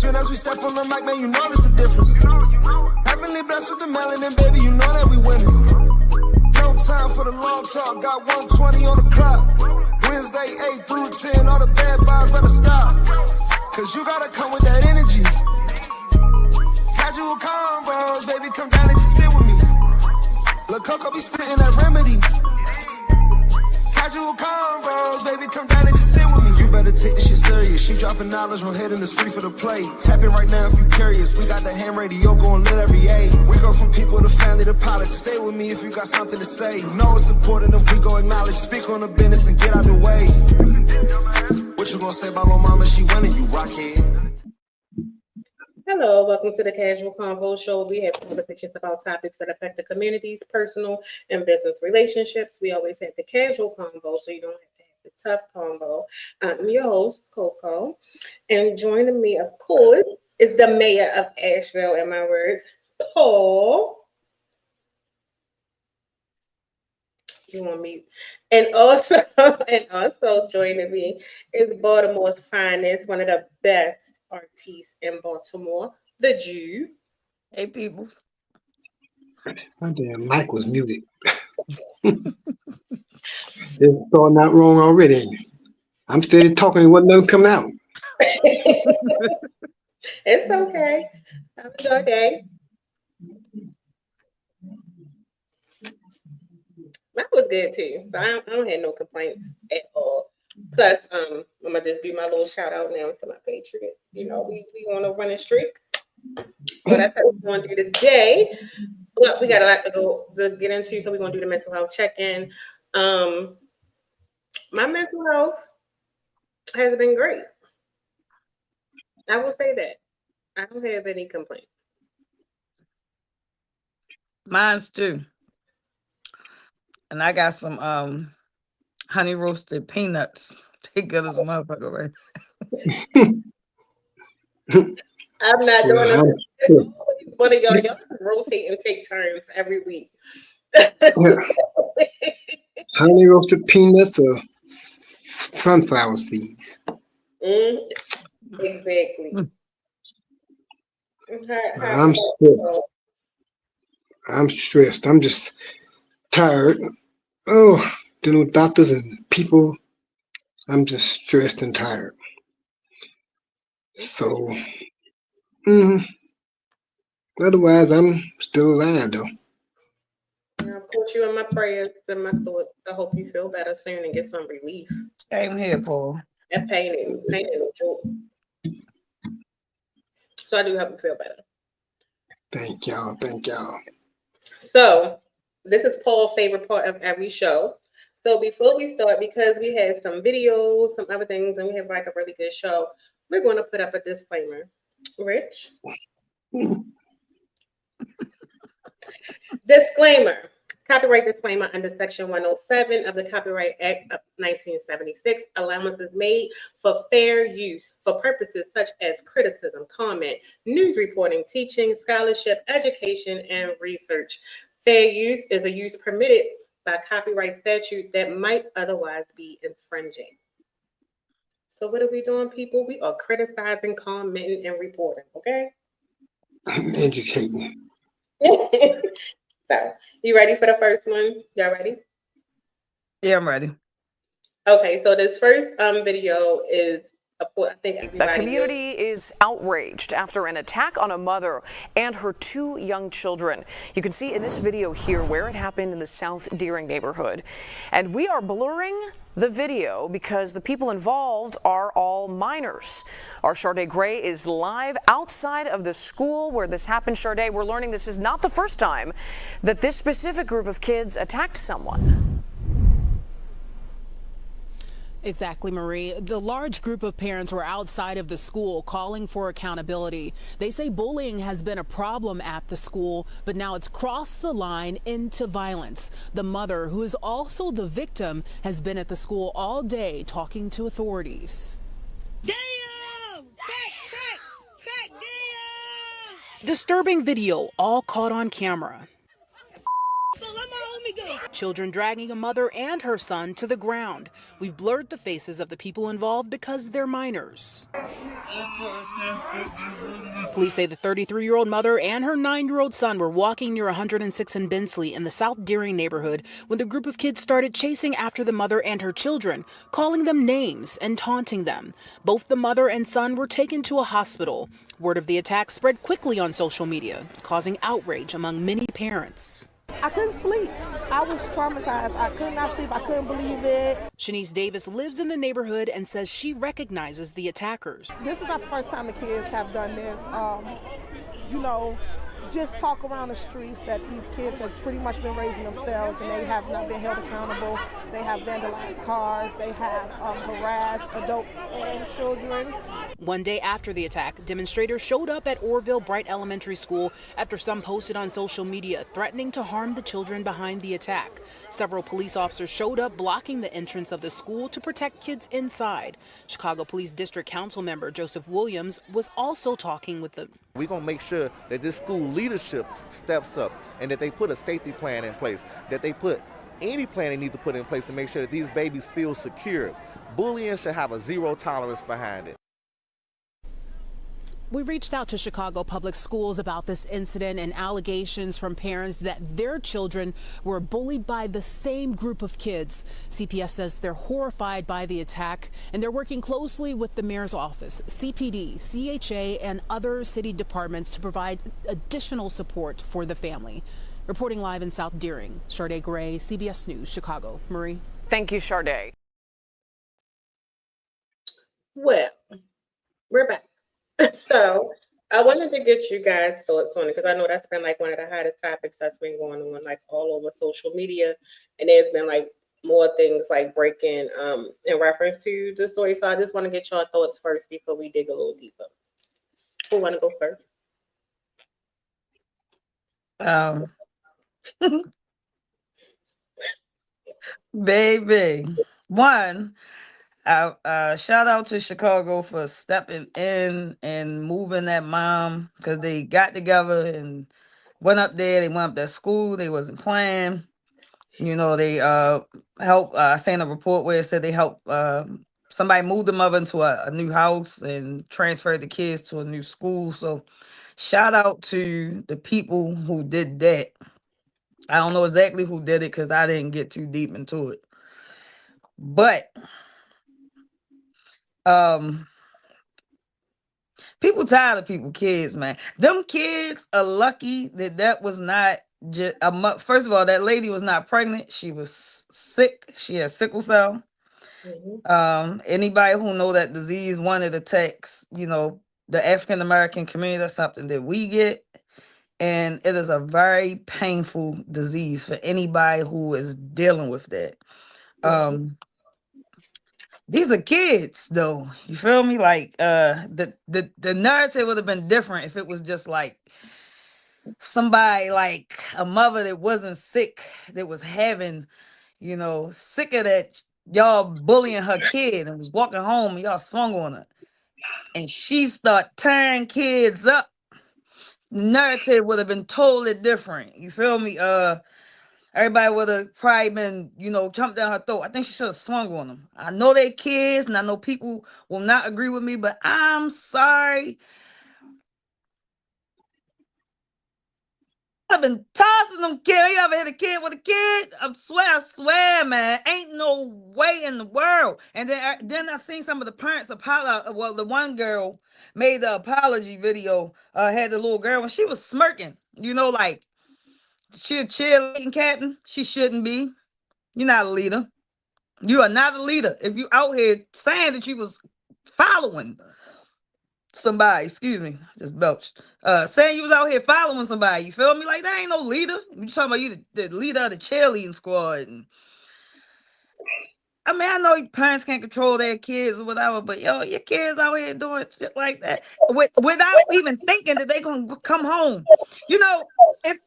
Soon as we step on the mic, man, you know it's the difference. Heavenly blessed with the melanin, baby, you know that we winning. No time for the long talk, got 120 on the clock. Wednesday, 8 through 10, all the bad vibes better stop. Cause you gotta come with that energy. Casual convos, baby, come down and just sit with me. Lil' Coco be spitting that remedy. Casual convos, baby, come down and just sit with me. You better take this shit serious. She dropping knowledge, no hidden, it's free for the play. Tap it right now if you curious. We got the ham radio going lit every age. We go from people to family to pilots. Stay with me if you got something to say. You know it's important if we go acknowledge. Speak on the business and get out the way. What you gonna say about my mama? She winning, you rockhead. Hello, welcome to the Casual Convo Show. We have conversations about topics that affect the community's personal and business relationships. We always have the casual convo, so you don't have to have the tough convo. I'm your host, Coco, and joining me, of course, is the mayor of Asheville, in my words, Paul. You want me? And also joining me is Baltimore's finest, one of the best artists in Baltimore, the Jew. Hey, people. My damn mic was muted. It's starting out wrong already. I'm still talking and wasn't nothing coming out. It's okay. How was your day? That was good too. So I don't have no complaints at all. Plus, I'm gonna just do my little shout out now to my Patriots. You know, we on a running streak. So that's how we're gonna do today. But we got a lot to get into, so we're gonna do the mental health check-in. My mental health has been great. I will say that. I don't have any complaints. Mine's too. And I got some honey roasted peanuts. They good as a motherfucker, right? I'm not doing it. One of y'all rotate and take turns every week. Honey roasted peanuts or sunflower seeds. Exactly. I'm stressed. I'm stressed. I'm just tired. Oh, dealing with doctors and people. I'm just stressed and tired. So, otherwise, I'm still alive, though. I'll put you in my prayers and my thoughts. I hope you feel better soon and get some relief. Same here, Paul. That pain ain't no joke. So I do hope you feel better. Thank y'all. Thank y'all. So this is Paul's favorite part of every show. So before we start, because we have some videos, some other things, and we have like a really good show, we're going to put up a disclaimer. Rich? Disclaimer. Copyright disclaimer under Section 107 of the Copyright Act of 1976. Allowance is made for fair use for purposes such as criticism, comment, news reporting, teaching, scholarship, education, and research. Fair use is a use permitted by copyright statute that might otherwise be infringing. So what are we doing, people? We are criticizing, commenting, and reporting, okay? Educating. So, you ready for the first one? Y'all ready? Yeah, I'm ready. Okay, so this first video is, I think everybody. The community is outraged after an attack on a mother and her two young children. You can see in this video here where it happened in the South Deering neighborhood. And we are blurring the video because the people involved are all minors. Our Sade Gray is live outside of the school where this happened. Sade, we're learning this is not the first time that this specific group of kids attacked someone. Exactly, Marie. The large group of parents were outside of the school calling for accountability. They say bullying has been a problem at the school, but now it's crossed the line into violence. The mother, who is also the victim, has been at the school all day talking to authorities. Damn! Crack, damn! Disturbing video, all caught on camera. Let my homie Children dragging a mother and her son to the ground. We've blurred the faces of the people involved because they're minors. Police say the 33-year-old mother and her 9-year-old son were walking near 106 and Bensley in the South Deering neighborhood when the group of kids started chasing after the mother and her children, calling them names and taunting them. Both the mother and son were taken to a hospital. Word of the attack spread quickly on social media, causing outrage among many parents. I couldn't sleep. I was traumatized. I could not sleep. I couldn't believe it. Shanice Davis lives in the neighborhood and says she recognizes the attackers. This is not the first time the kids have done this. You know, just talk around the streets that these kids have pretty much been raising themselves and they have not been held accountable. They have vandalized cars. They have harassed adults and children. One day after the attack, demonstrators showed up at Orville Bright Elementary School after some posted on social media threatening to harm the children behind the attack. Several police officers showed up blocking the entrance of the school to protect kids inside. Chicago Police District Council member Joseph Williams was also talking with them. We're going to make sure that this school leadership steps up and that they put a safety plan in place, that they put any plan they need to put in place to make sure that these babies feel secure. Bullying should have a zero tolerance behind it. We reached out to Chicago Public Schools about this incident and allegations from parents that their children were bullied by the same group of kids. CPS says they're horrified by the attack and they're working closely with the mayor's office, CPD, CHA, and other city departments to provide additional support for the family. Reporting live in South Deering, Sade Gray, CBS News, Chicago. Marie. Thank you, Sade. Well, we're back. So I wanted to get you guys' thoughts on it because I know that's been like one of the hottest topics that's been going on like all over social media, and there's been like more things like breaking in reference to the story. So I just want to get your thoughts first before we dig a little deeper. Who want to go first? Baby, one. Shout out to Chicago for stepping in and moving that mom because they got together and went up there. They went up that school. They wasn't playing. You know, they helped. I seen a report where it said they helped somebody move the mother into a new house and transferred the kids to a new school. So shout out to the people who did that. I don't know exactly who did it because I didn't get too deep into it. But people tired of people kids, man. Them kids are lucky that that was not just first of all, that lady was not pregnant. She was sick. She had sickle cell. Anybody who know that disease, one of the attacks, you know, the African American community, that's something that we get. And it is a very painful disease for anybody who is dealing with that. These are kids, though. You feel me? Like the narrative would have been different if it was just like somebody like a mother that wasn't sick, that was having, you know, sick of that y'all bullying her kid and was walking home and y'all swung on her. And she start tearing kids up. The narrative would have been totally different. You feel me? Everybody would have probably been, you know, jumped down her throat. I think she should have swung on them. I know they're kids, and I know people will not agree with me, but I'm sorry. I've been tossing them kids. You ever hit a kid with a kid? I swear, man. Ain't no way in the world. And then I seen some of the parents apologize. Well, the one girl made the apology video, had the little girl, and she was smirking, you know, like, she a cheerleading captain. She shouldn't be. You're not a leader. You are not a leader. If you out here saying that you was following somebody, excuse me, just belched. Saying you was out here following somebody, you feel me? Like that ain't no leader. You talking about you the leader of the cheerleading squad. And I mean, I know parents can't control their kids or whatever, but yo, your kids out here doing shit like that without even thinking that they gonna come home. You know, if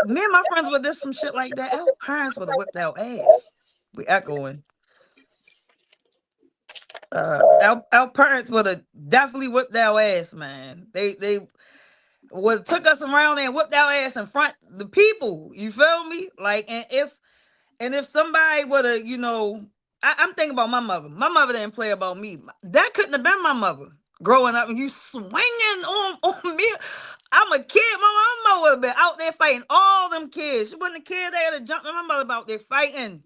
me and my friends would do some shit like that, our parents would have whipped our ass. We echoing. Our parents would have definitely whipped our ass, man. took us around there and whipped our ass in front of the people. You feel me? Like, and if somebody would have, you know, I'm thinking about my mother. My mother didn't play about me. That couldn't have been my mother growing up and you swinging on me. I'm a kid. My mama would have been out there fighting all them kids. She wasn't a kid there to jump. My mother out there fighting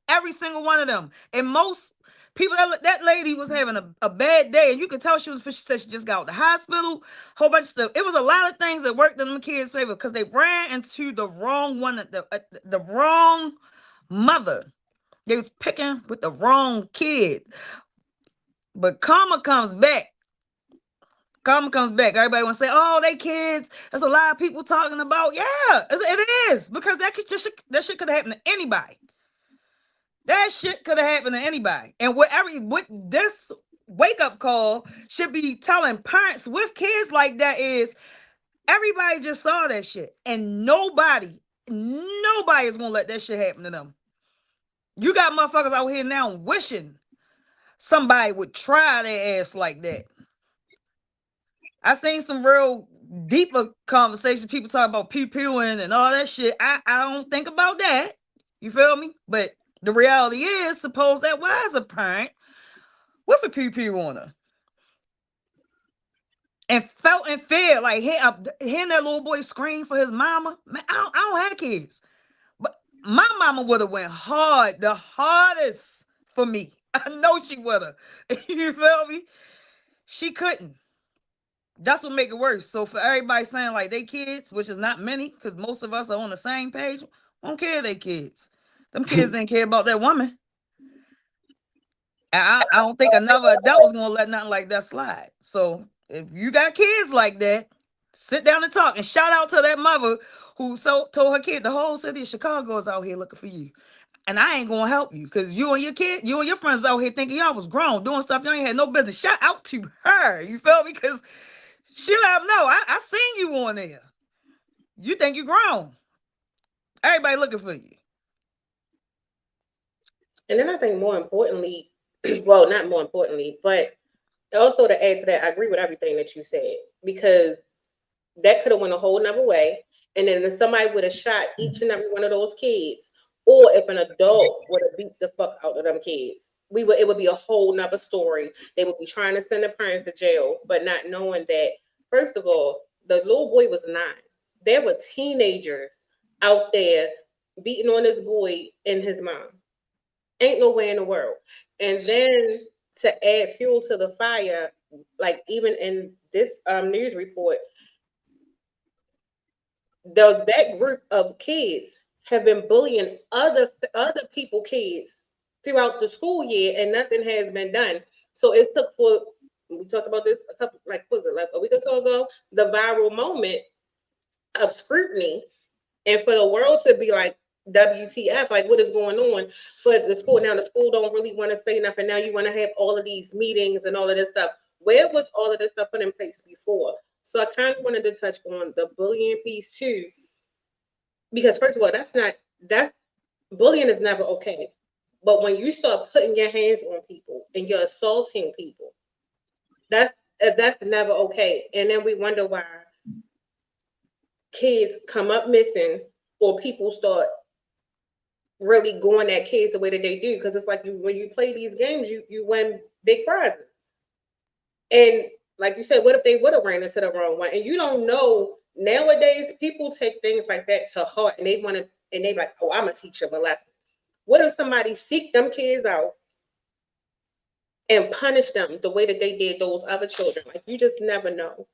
every single one of them. And most people, that lady was having a bad day, and you could tell she said she just got out the hospital, whole bunch of stuff. It was a lot of things that worked in them kids' favor because they ran into the wrong one, the wrong mother. They was picking with the wrong kid. But karma comes back. Karma comes back. Everybody want to say, "Oh, they kids." There's a lot of people talking about. Yeah, it is because that shit could have happened to anybody. That shit could have happened to anybody. And what this wake up call should be telling parents with kids like that is everybody just saw that shit, and nobody is gonna let that shit happen to them. You got motherfuckers out here now wishing somebody would try their ass like that. I seen some real deeper conversations. People talk about pew-pewing and all that shit. I don't think about that. You feel me? But the reality is, suppose that was a parent with a pew-pew on her and felt in fear, like hearing that little boy scream for his mama. Man, I don't have kids, but my mama would have went hard, the hardest for me. I know she would have. You feel me? She couldn't. That's what make it worse. So for everybody saying like they kids, which is not many, because most of us are on the same page, don't care they kids. Them kids didn't care about that woman. I don't think another adult was gonna let nothing like that slide. So if you got kids like that, sit down and talk. And shout out to that mother who told her kid the whole city of Chicago is out here looking for you. And I ain't gonna help you because you and your friends out here thinking y'all was grown, doing stuff you ain't had no business. Shout out to her. You feel me? Because she let them know. I seen you on there. You think you grown. Everybody looking for you. And then I think more importantly, well, not more importantly, but also to add to that, I agree with everything that you said, because that could have went a whole nother way. And then if somebody would have shot each and every one of those kids, or if an adult would have beat the fuck out of them kids, it would be a whole nother story. They would be trying to send the parents to jail, but not knowing that, first of all, the little boy was 9. There were teenagers out there beating on this boy and his mom. Ain't no way in the world. And then to add fuel to the fire, like even in this news report, that group of kids have been bullying other people kids throughout the school year, and nothing has been done. So it took for, we talked about this a couple, like was it like a week or so ago, the viral moment of scrutiny, and for the world to be like, WTF, like what is going on for the school now? The school don't really want to say nothing. Now you want to have all of these meetings and all of this stuff. Where was all of this stuff put in place before? So I kind of wanted to touch on the bullying piece too, because first of all, that's bullying is never okay. But when you start putting your hands on people and you're assaulting people, that's never okay. And then we wonder why kids come up missing, or people start really going at kids the way that they do, because it's like when you play these games, you win big prizes. And like you said, what if they would have ran into the wrong one? And you don't know. Nowadays, people take things like that to heart, and they like, oh, I'm gonna teach them a lesson. What if somebody seek them kids out and punish them the way that they did those other children? Like, you just never know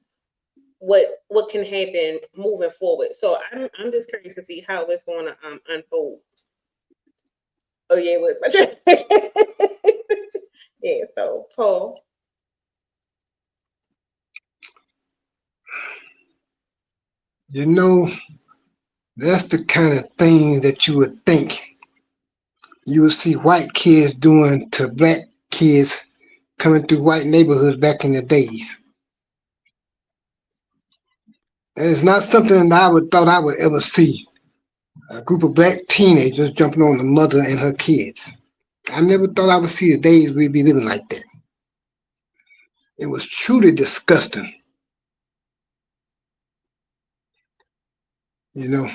what can happen moving forward. So I'm just curious to see how it's going to unfold. Oh yeah, it was my yeah. So Paul, You know, that's the kind of thing that you would think you would see white kids doing to black kids coming through white neighborhoods back in the days. And it's not something that I would thought I would ever see. A group of black teenagers jumping on a mother and her kids. I never thought I would see the days we'd be living like that. It was truly disgusting. you know.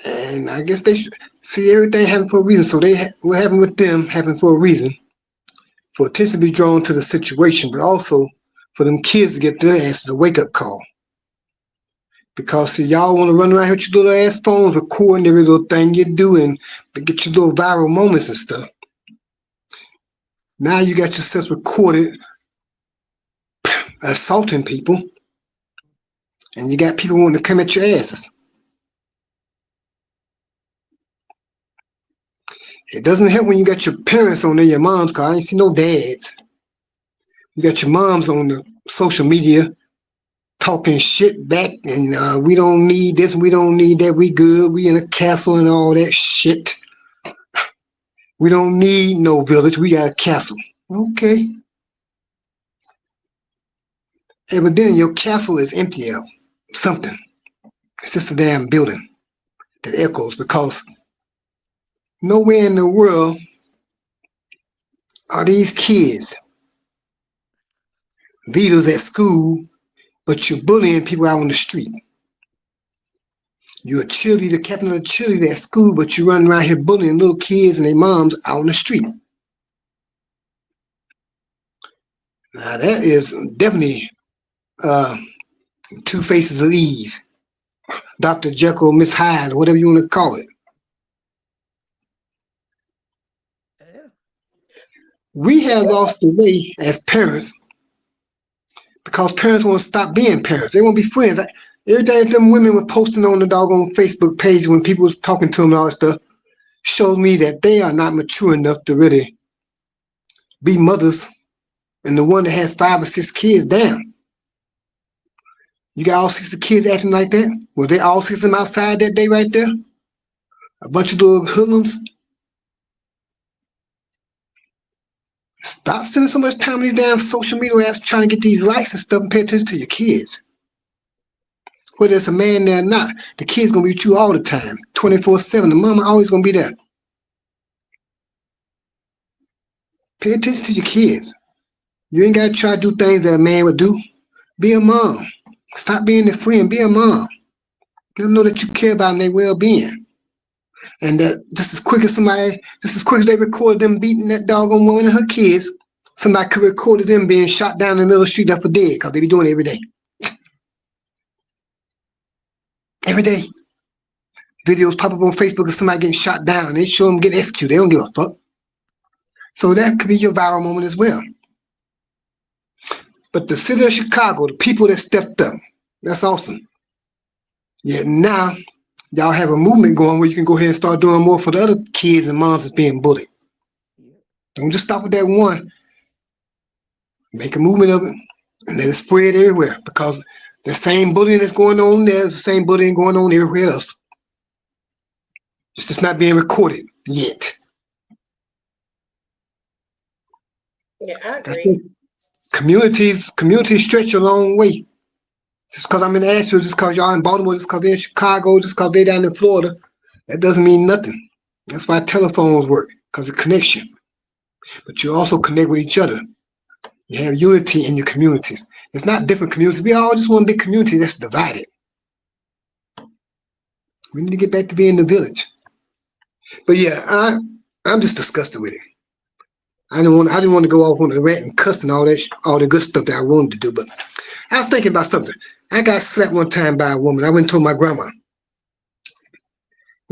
And I guess they should see everything happen for a reason. So what happened with them happened for a reason, for attention to be drawn to the situation, but also for them kids to get their asses a wake up call. Because see, y'all want to run around here with your little ass phones, recording every little thing you do, and get your little viral moments and stuff. Now you got yourself recorded assaulting people, and you got people wanting to come at your asses. It doesn't help when you got your parents on there, your moms, cause I ain't see no dads. You got your moms on the social media talking shit back, and we don't need this, we don't need that, we good, we in a castle and all that shit. We don't need no village, we got a castle. Okay. Hey, but then your castle is empty of something. It's just a damn building that echoes, because nowhere in the world are these kids leaders at school, but you're bullying people out on the street. You're a cheerleader, captain of a cheerleader at school, but you run around here bullying little kids and their moms out on the street. Now that is definitely two faces of Eve, Dr. Jekyll, Miss Hyde, or whatever you want to call it. We have lost the way as parents because parents want to stop being parents. They want to be friends. Every day them women were posting on the doggone Facebook page when people was talking to them and all that stuff showed me that they are not mature enough to really be mothers. And the one that has 5 or 6 kids, damn. You got all 6 of the kids acting like that? Were they all 6 of them outside that day right there? A bunch of little hoodlums? Stop spending so much time on these damn social media apps trying to get these likes and stuff and pay attention to your kids. Whether it's a man there or not, the kid's going to be with you all the time, 24/7. The mama always going to be there. Pay attention to your kids. You ain't got to try to do things that a man would do. Be a mom. Stop being their friend. Be a mom. Let them know that you care about their well-being. And that just as quick as they recorded them beating that doggone woman and her kids, somebody could record them being shot down in the middle of the street left for dead, because they be doing it every day. Every day. Videos pop up on Facebook of somebody getting shot down. They show them getting executed. They don't give a fuck. So that could be your viral moment as well. But the city of Chicago, the people that stepped up, that's awesome. Yeah, now y'all have a movement going where you can go ahead and start doing more for the other kids and moms that's being bullied. Don't just stop with that one. Make a movement of it and let it spread everywhere, because the same bullying that's going on there is the same bullying going on everywhere else. It's just not being recorded yet. Yeah, I agree. That's it. Communities stretch a long way. Just because I'm in Asheville, just because y'all in Baltimore, just because they're in Chicago, just because they're down in Florida, that doesn't mean nothing. That's why telephones work, because of connection. But you also connect with each other. You have unity in your communities. It's not different communities. We all just one big community that's divided. We need to get back to being the village. But yeah, I'm just disgusted with it. I didn't want to go off on a rant and cuss and all the good stuff that I wanted to do. But I was thinking about something. I got slapped one time by a woman. I went and told my grandma.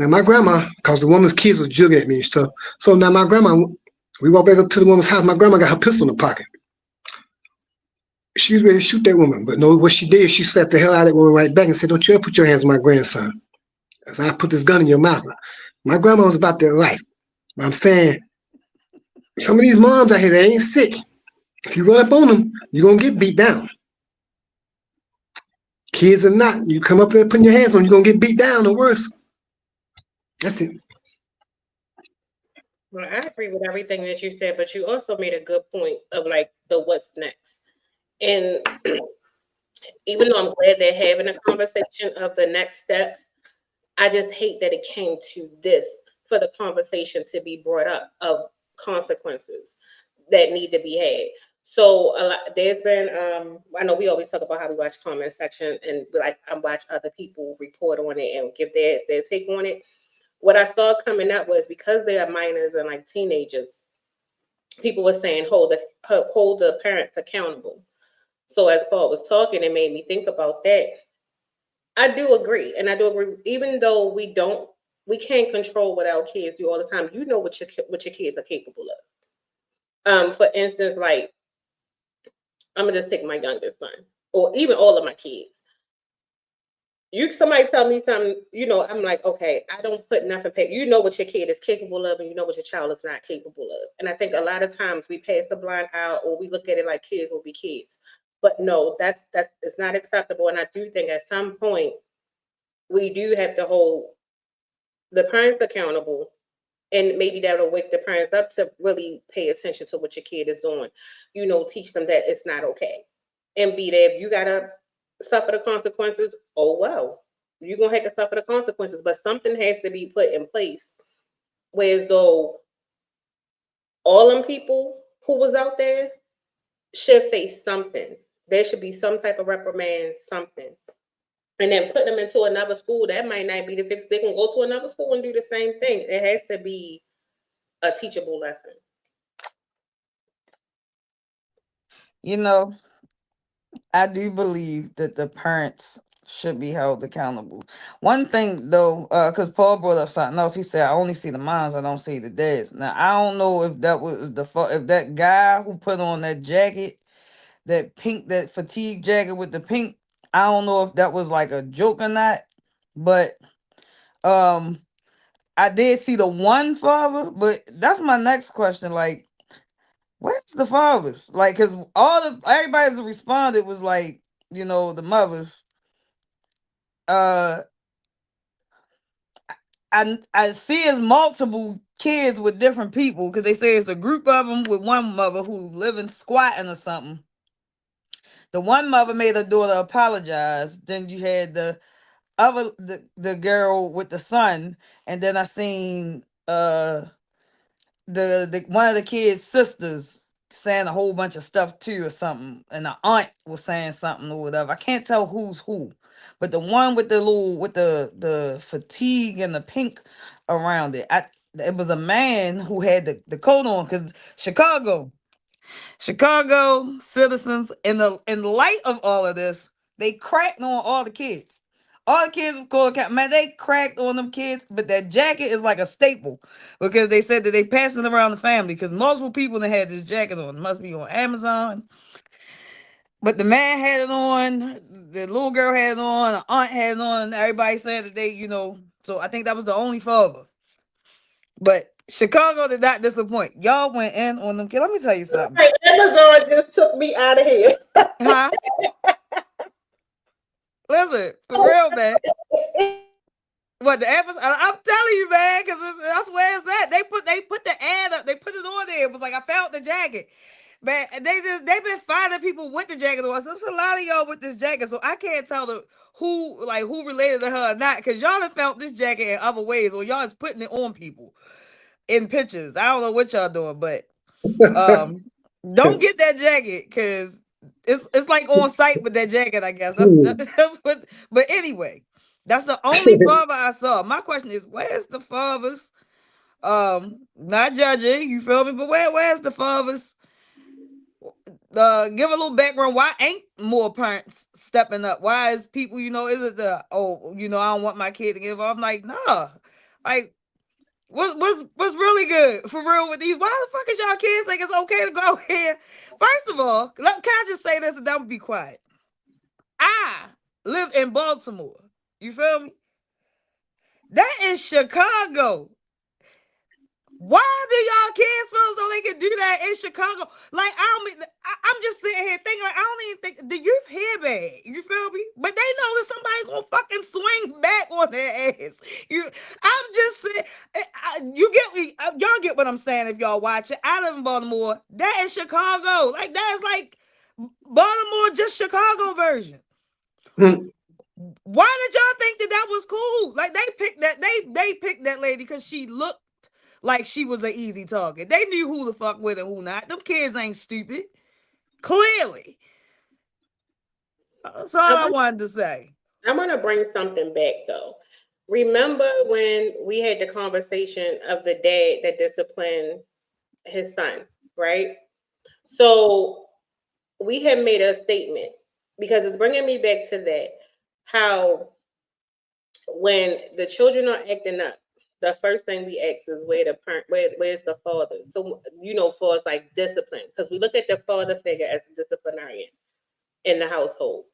Now my grandma, because the woman's kids were jugging at me and stuff. So now my grandma, we walked back up to the woman's house. My grandma got her pistol in her pocket. She was ready to shoot that woman. But no, what she did, she slapped the hell out of that woman right back and said, "Don't you ever put your hands on my grandson. If I put this gun in your mouth." My grandma was about their life. But I'm saying, some of these moms out here, they ain't sick. If you run up on them, you're going to get beat down. Kids are not. You come up there putting your hands on, you're going to get beat down or worse. That's it. Well, I agree with everything that you said, but you also made a good point of like the what's next. And even though I'm glad they're having a conversation of the next steps, I just hate that it came to this for the conversation to be brought up of consequences that need to be had. So there's been I know we always talk about how we watch comment section and we like I watch other people report on it and give their take on it. What I saw coming up was because they are minors and like teenagers, people were saying hold the parents accountable. So as Paul was talking, it made me think about that. I do agree, and I do agree. Even though we can't control what our kids do all the time. You know what your kids are capable of. For instance, like I'm gonna just take my youngest son, or even all of my kids. You somebody tell me something, I'm like, okay, I don't put nothing. You know what your kid is capable of, and you know what your child is not capable of. And I think a lot of times we pass the blind eye, or we look at it like kids will be kids. But no, that's it's not acceptable. And I do think at some point we do have to hold the parents accountable, and maybe that'll wake the parents up to really pay attention to what your kid is doing. Teach them that it's not okay, and be there. If you gotta suffer the consequences, oh well, you're gonna have to suffer the consequences. But something has to be put in place, whereas though all them people who was out there should face something. There should be some type of reprimand, something. And then put them into another school, that might not be the fix. They can go to another school and do the same thing. It has to be a teachable lesson. You know, I do believe that the parents should be held accountable. One thing though, because Paul brought up something else. He said, "I only see the moms, I don't see the dads." Now I don't know if that was if that guy who put on that jacket, that fatigue jacket with the pink. I don't know if that was like a joke or not, but um, I did see the one father. But that's my next question. Like, where's the fathers? Like, cause everybody's responded was like, the mothers. Uh, I see it's multiple kids with different people because they say it's a group of them with one mother who living squatting or something. The one mother made her daughter apologize. Then you had the girl with the son, and then I seen the one of the kids' sisters saying a whole bunch of stuff too or something, and the aunt was saying something or whatever. I can't tell who's who, but the one with the fatigue and the pink around it, it was a man who had the coat on because Chicago citizens in light of all of this, they cracked on all the kids. All the kids, of course, man, they cracked on them kids, but that jacket is like a staple because they said that they passed it around the family because multiple people that had this jacket on. It must be on Amazon. But the man had it on, the little girl had it on, the aunt had it on, everybody said that so I think that was the only father. But Chicago did not disappoint. Y'all went in on them kids. Let me tell you something. Like Amazon just took me out of here. Huh? Listen, for real, man. What the episode? I'm telling you, man, because that's where it's at. They put the ad up. They put it on there. It was like I found the jacket, man. They've been finding people with the jacket on. So there's a lot of y'all with this jacket. So I can't tell who related to her or not because y'all have found this jacket in other ways, or y'all is putting it on people in pictures. I don't know what y'all doing, but don't get that jacket because it's like on site with that jacket. I guess that's what. But anyway. That's the only father I saw. My question is, where's the fathers? Not judging, you feel me? But where's the fathers? Give a little background. Why ain't more parents stepping up? Why is people, is it I don't want my kid to get involved? I'm like, nah. Like, what's really good for real with these? Why the fuck is y'all kids think it's okay to go here? First of all, can I just say this and then be quiet? I live in Baltimore. You feel me? That is Chicago. Why do y'all kids feel so they can do that in Chicago? Like, I'm just sitting here thinking, like, I don't even think the youth here bad. You feel me? But they know that somebody's gonna fucking swing back on their ass. I'm just saying, you get me? Y'all get what I'm saying if y'all watch it. I live in Baltimore. That is Chicago. Like, that is like Baltimore, just Chicago version. Why did y'all think that was cool? Like they picked that lady because she looked like she was an easy target. They knew who the fuck with and who not. Them kids ain't stupid. Clearly. That's all I wanted to say. I want to bring something back though. Remember when we had the conversation of the dad that disciplined his son, right? So we had made a statement because it's bringing me back to that. How when the children are acting up, the first thing we ask is where the parent, where's the father? So for us like discipline, because we look at the father figure as a disciplinarian in the household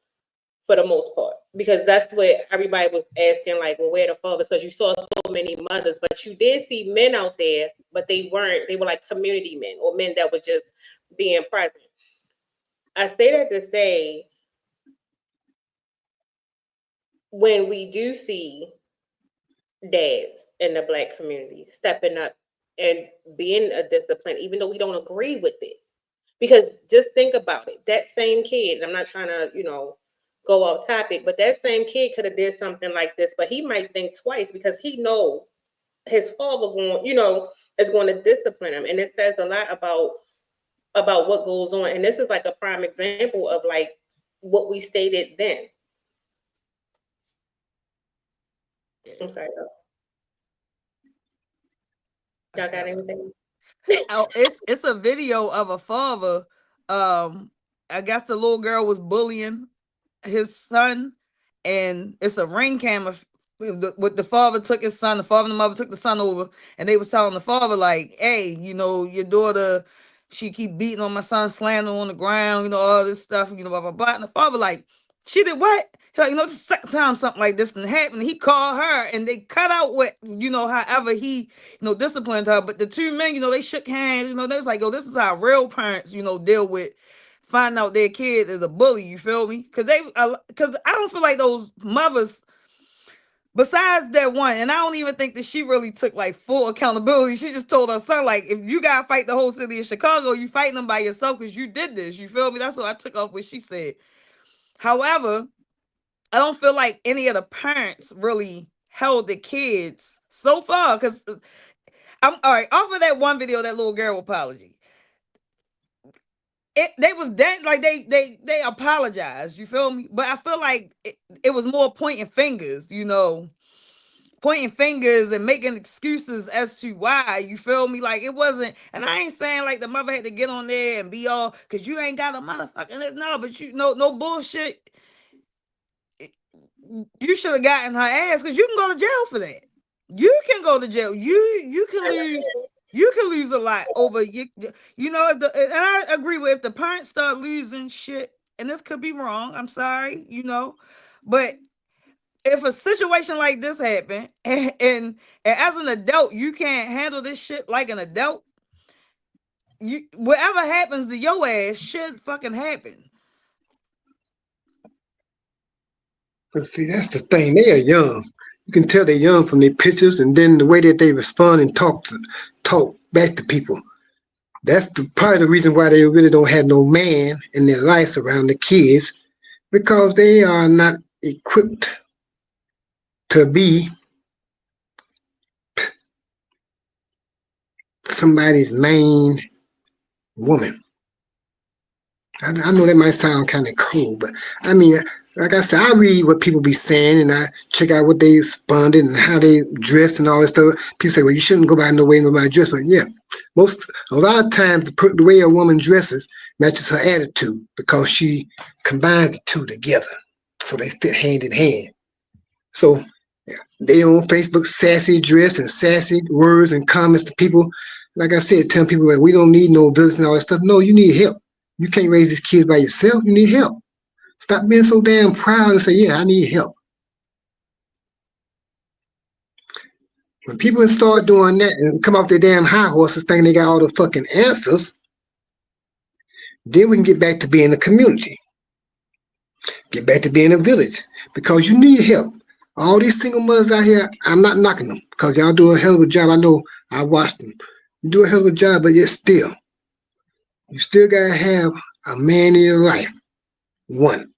for the most part, because that's what everybody was asking, like, well, where the fathers? Because you saw so many mothers, but you did see men out there, but they weren't. They were like community men or men that were just being present. I say that to say, when we do see dads in the Black community stepping up and being a discipline, even though we don't agree with it, because just think about it. That same kid, I'm not trying to, go off topic, but that same kid could have did something like this, but he might think twice because he know his father is going to discipline him. And it says a lot about what goes on. And this is like a prime example of like what we stated then. I'm sorry. Y'all got anything? Oh, it's a video of a father. I guess the little girl was bullying his son, and it's a ring camera with the father took his son, the father and the mother took the son over, and they was telling the father like, hey, your daughter, she keep beating on my son, slamming on the ground, all this stuff, blah blah blah. And the father like, she did what? He's like, the second time something like this didn't happen. He called her and they cut out what, however he, disciplined her. But the two men, they shook hands, they was like, yo, this is how real parents, deal with find out their kid is a bully. You feel me? Because I don't feel like those mothers, besides that one, and I don't even think that she really took like full accountability. She just told her son, like, if you gotta fight the whole city of Chicago, you fighting them by yourself because you did this. You feel me? That's what I took off what she said. However, I don't feel like any of the parents really held the kids so far, because I'm all right off of that one video, that little girl apology. They was dead, like they apologized, you feel me? But I feel like it was more pointing fingers, pointing fingers and making excuses as to why, you feel me? Like it wasn't, and I ain't saying like the mother had to get on there and be all, because you ain't got a motherfucking, no, but no bullshit. You should have gotten her ass, because you can go to jail for that. You can go to jail. You can lose. You can lose a lot over you. And I agree with, if the parents start losing shit, and this could be wrong. I'm sorry, but if a situation like this happen, and as an adult you can't handle this shit like an adult, whatever happens to your ass should fucking happen. But see, that's the thing. They are young. You can tell they're young from their pictures, and then the way that they respond and talk back to people. That's part of the reason why they really don't have no man in their lives around the kids, because they are not equipped to be somebody's main woman. I know that might sound kind of cool, but I mean, like I said, I read what people be saying, and I check out what they responded and how they dressed and all this stuff. People say, well, you shouldn't go by no way nobody dressed, but yeah, a lot of times the way a woman dresses matches her attitude, because she combines the two together, so they fit hand in hand. So yeah, they on Facebook sassy dress and sassy words and comments to people. Like I said, telling people that we don't need no village and all that stuff. No, you need help. You can't raise these kids by yourself. You need help. Stop being so damn proud and say, yeah, I need help. When people start doing that and come off their damn high horses thinking they got all the fucking answers, then we can get back to being a community. Get back to being a village. Because you need help. All these single mothers out here, I'm not knocking them, because y'all do a hell of a job. I know, I watched them. You do a hell of a job, but yet still, you still got to have a man in your life. One.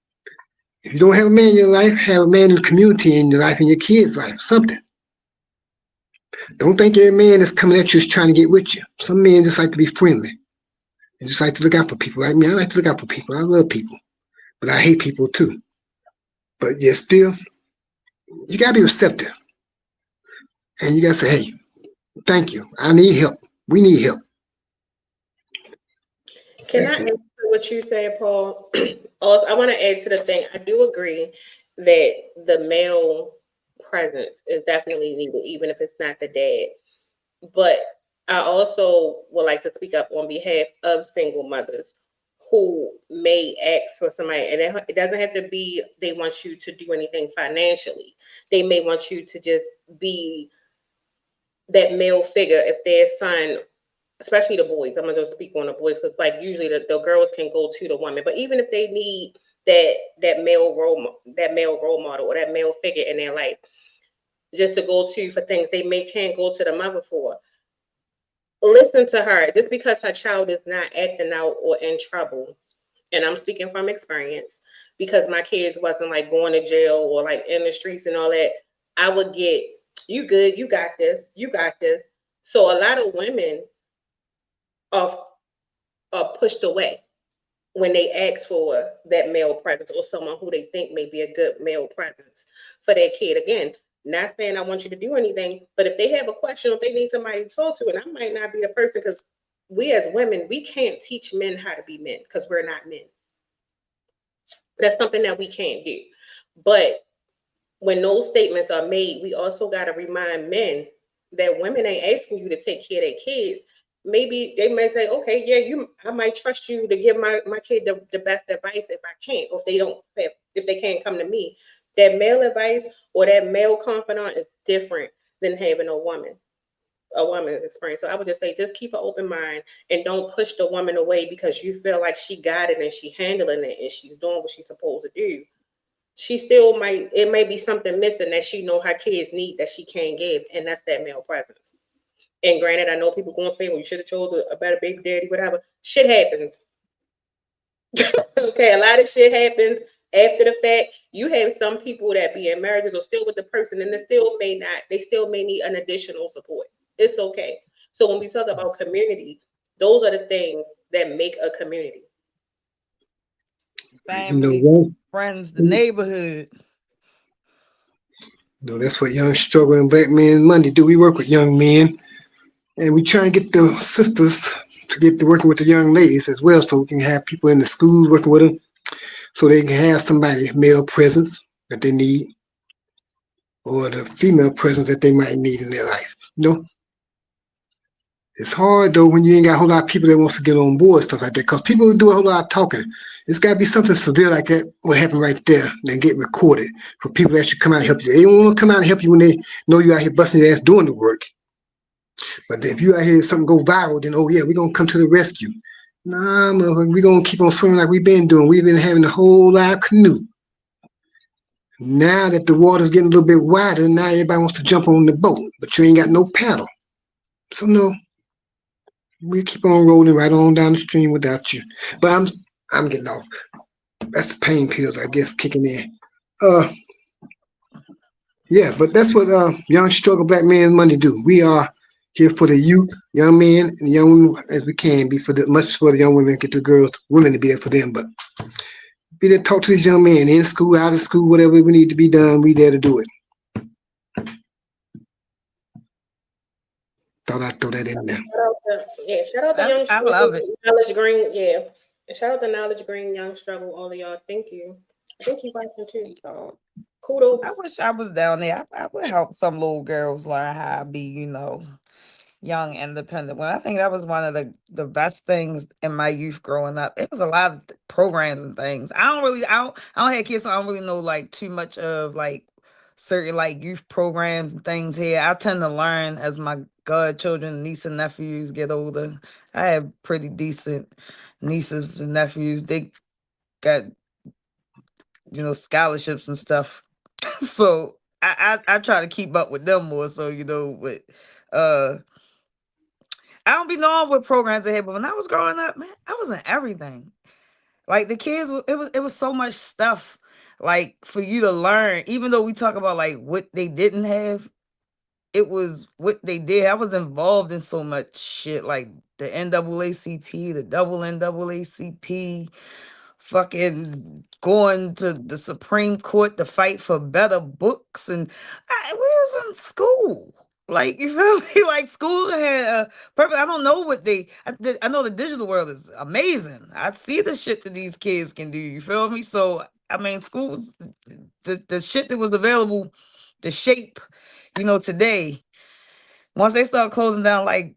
If you don't have a man in your life, have a man in the community in your life, in your kids' life, something. Don't think every man that's coming at you is trying to get with you. Some men just like to be friendly. And just like to look out for people. Like me, I like to look out for people. I love people, but I hate people too. But yet still, you gotta be receptive, and you gotta say, "Hey, thank you. I need help. We need help." Can I That's add it. to what you said, Paul? Also, I want to add to the thing. I do agree that the male presence is definitely needed, even if it's not the dad. But I also would like to speak up on behalf of single mothers who may ask for somebody, and it doesn't have to be they want you to do anything financially. They may want you to just be that male figure if their son, especially the boys. I'm gonna just speak on the boys because like usually the girls can go to the woman, but even if they need that male role model or that male figure in their life, just to go to for things they may can't go to the mother for. Listen to her. Just because her child is not acting out or in trouble, and I'm speaking from experience, because my kids wasn't like going to jail or like in the streets and all that, I would get, you good, you got this, you got this. So a lot of women are, are pushed away when they ask for that male presence or someone who they think may be a good male presence for their kid. Again, not saying I want you to do anything, but if they have a question, if they need somebody to talk to, and I might not be the person because we as women, we can't teach men how to be men because we're not men. That's something that we can't do. But when those statements are made, we also got to remind men that women ain't asking you to take care of their kids. Maybe they might say, okay, yeah, I might trust you to give my kid the best advice if I can't, or if they don't, if they can't come to me. That male advice or that male confidant is different than having a woman's experience. So I would just say, just keep an open mind and don't push the woman away because you feel like she got it and she handling it and she's doing what she's supposed to do. She still might, it may be something missing that she know her kids need that she can't give, and that's that male presence. And granted, I know people gonna say, well, you should have chose a better baby daddy, whatever. Shit happens. Okay, a lot of shit happens after the fact. You have some people that be in marriages or still with the person, and they still may need an additional support. It's okay. So when we talk about community, those are the things that make a community. You know Family, what? friends, the neighborhood. You know, that's what young struggling black men Monday do. We work with young men, and we try and get the sisters to get to working with the young ladies as well, so we can have people in the schools working with them, so they can have somebody male presence that they need, or the female presence that they might need in their life. You know, it's hard though when you ain't got a whole lot of people that wants to get on board stuff like that. Because people do a whole lot of talking. It's got to be something severe like that. What happened right there, and get recorded for people that should come out and help you. They don't want to come out and help you when they know you out here busting your ass doing the work. But if you out here something go viral, then oh yeah, we're gonna come to the rescue. Nah, motherfucker, we gonna keep on swimming like we've been doing. We've been having a whole live canoe. Now that the water's getting a little bit wider, now everybody wants to jump on the boat, but you ain't got no paddle. So no, we keep on rolling right on down the stream without you. But I'm getting off. That's the pain pills, I guess, kicking in. Uh, yeah, but that's what young struggle black men Monday do. We are here for the youth, young men and young women as we can be for the much for the young women, get the girls, women to be there for them. But be there to talk to these young men in school, out of school, whatever we need to be done, we there to do it. Thought I'd throw that in there. Shout out to That's Young I love Struggle, it. Knowledge Green, yeah. And shout out to Knowledge Green, Young Struggle, all of y'all. Thank you. I think you watching too. You know, I Kudos. wish I was down there. I would help some little girls learn how to be, young, independent. Well, I think that was one of the best things in my youth growing up. It was a lot of programs and things. I don't have kids, so I don't really know like too much of like certain like youth programs and things here. I tend to learn as my godchildren, niece and nephews get older. I have pretty decent nieces and nephews. They got scholarships and stuff. So I try to keep up with them more. So with uh I don't be knowing what programs they had, but when I was growing up, man, I was in everything. Like the kids, it was so much stuff like for you to learn. Even though we talk about like what they didn't have, it was what they did. I was involved in so much shit, like the NAACP, the double NAACP, fucking going to the Supreme Court to fight for better books, and we was in school. Like, you feel me? Like, school had a purpose. I don't know what I know the digital world is amazing. I see the shit that these kids can do. You feel me? So, I mean, schools, the shit that was available to shape, today, once they start closing down like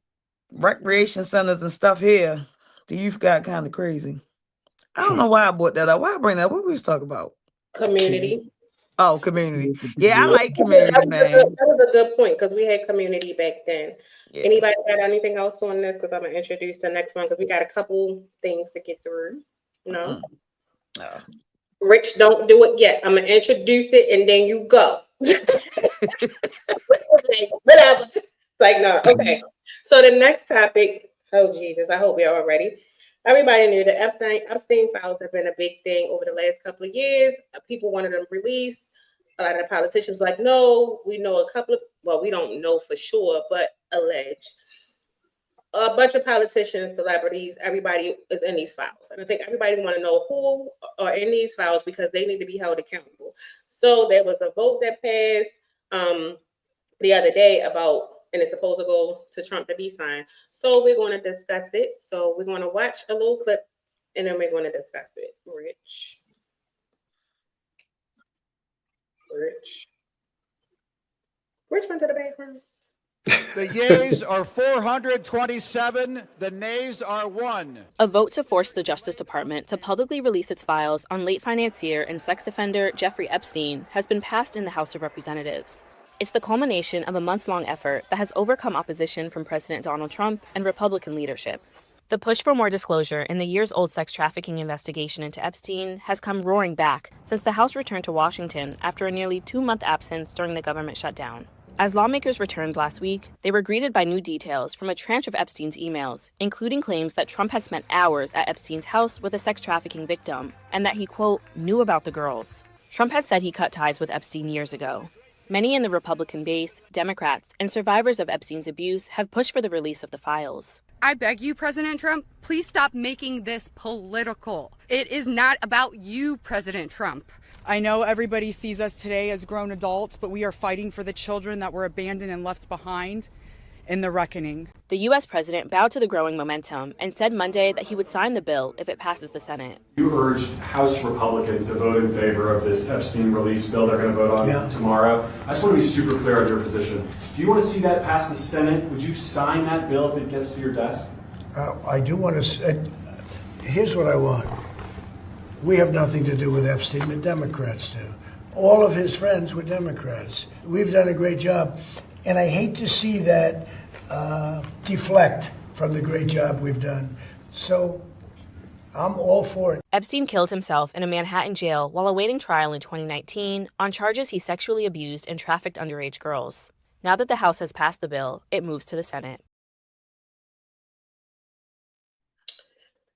recreation centers and stuff here, the youth got kind of crazy. I don't know why I brought that up. Why I bring that up? What we was talking about? Community. Oh, community. Yeah, I like community, man. That was a good point because we had community back then. Yeah. Anybody got anything else on this? Because I'm gonna introduce the next one because we got a couple things to get through. No, Rich, don't do it yet. I'm gonna introduce it and then you go. Whatever. Like, no. Okay. So the next topic. Oh Jesus, I hope we're all ready. Everybody knew the Epstein files have been a big thing over the last couple of years. People wanted them released. A lot of the politicians were like, no, we know a couple of, well, we don't know for sure, but alleged. A bunch of politicians, celebrities, everybody is in these files. And I think everybody want to know who are in these files because they need to be held accountable. So there was a vote that passed the other day about, and it's supposed to go to Trump to be signed. So we're going to discuss it. So we're going to watch a little clip and then we're going to discuss it. Rich went to the bathroom. The yeas are 427, the nays are 1. A vote to force the Justice Department to publicly release its files on late financier and sex offender Jeffrey Epstein has been passed in the House of Representatives. It's the culmination of a months-long effort that has overcome opposition from President Donald Trump and Republican leadership. The push for more disclosure in the years-old sex trafficking investigation into Epstein has come roaring back since the House returned to Washington after a nearly 2-month absence during the government shutdown. As lawmakers returned last week, they were greeted by new details from a tranche of Epstein's emails, including claims that Trump had spent hours at Epstein's house with a sex trafficking victim, and that he, quote, knew about the girls. Trump had said he cut ties with Epstein years ago. Many in the Republican base, Democrats, and survivors of Epstein's abuse have pushed for the release of the files. I beg you, President Trump, please stop making this political. It is not about you, President Trump. I know everybody sees us today as grown adults, but we are fighting for the children that were abandoned and left behind in the reckoning. The U.S. president bowed to the growing momentum and said Monday that he would sign the bill if it passes the Senate. You urged House Republicans to vote in favor of this Epstein release bill they're going to vote on tomorrow. I just want to be super clear on your position. Do you want to see that pass the Senate? Would you sign that bill if it gets to your desk? I do want to. Here's what I want. We have nothing to do with Epstein. The Democrats do. All of his friends were Democrats. We've done a great job. And I hate to see that deflect from the great job we've done. So I'm all for it. Epstein killed himself in a Manhattan jail while awaiting trial in 2019 on charges he sexually abused and trafficked underage girls. Now that the House has passed the bill, it moves to the Senate.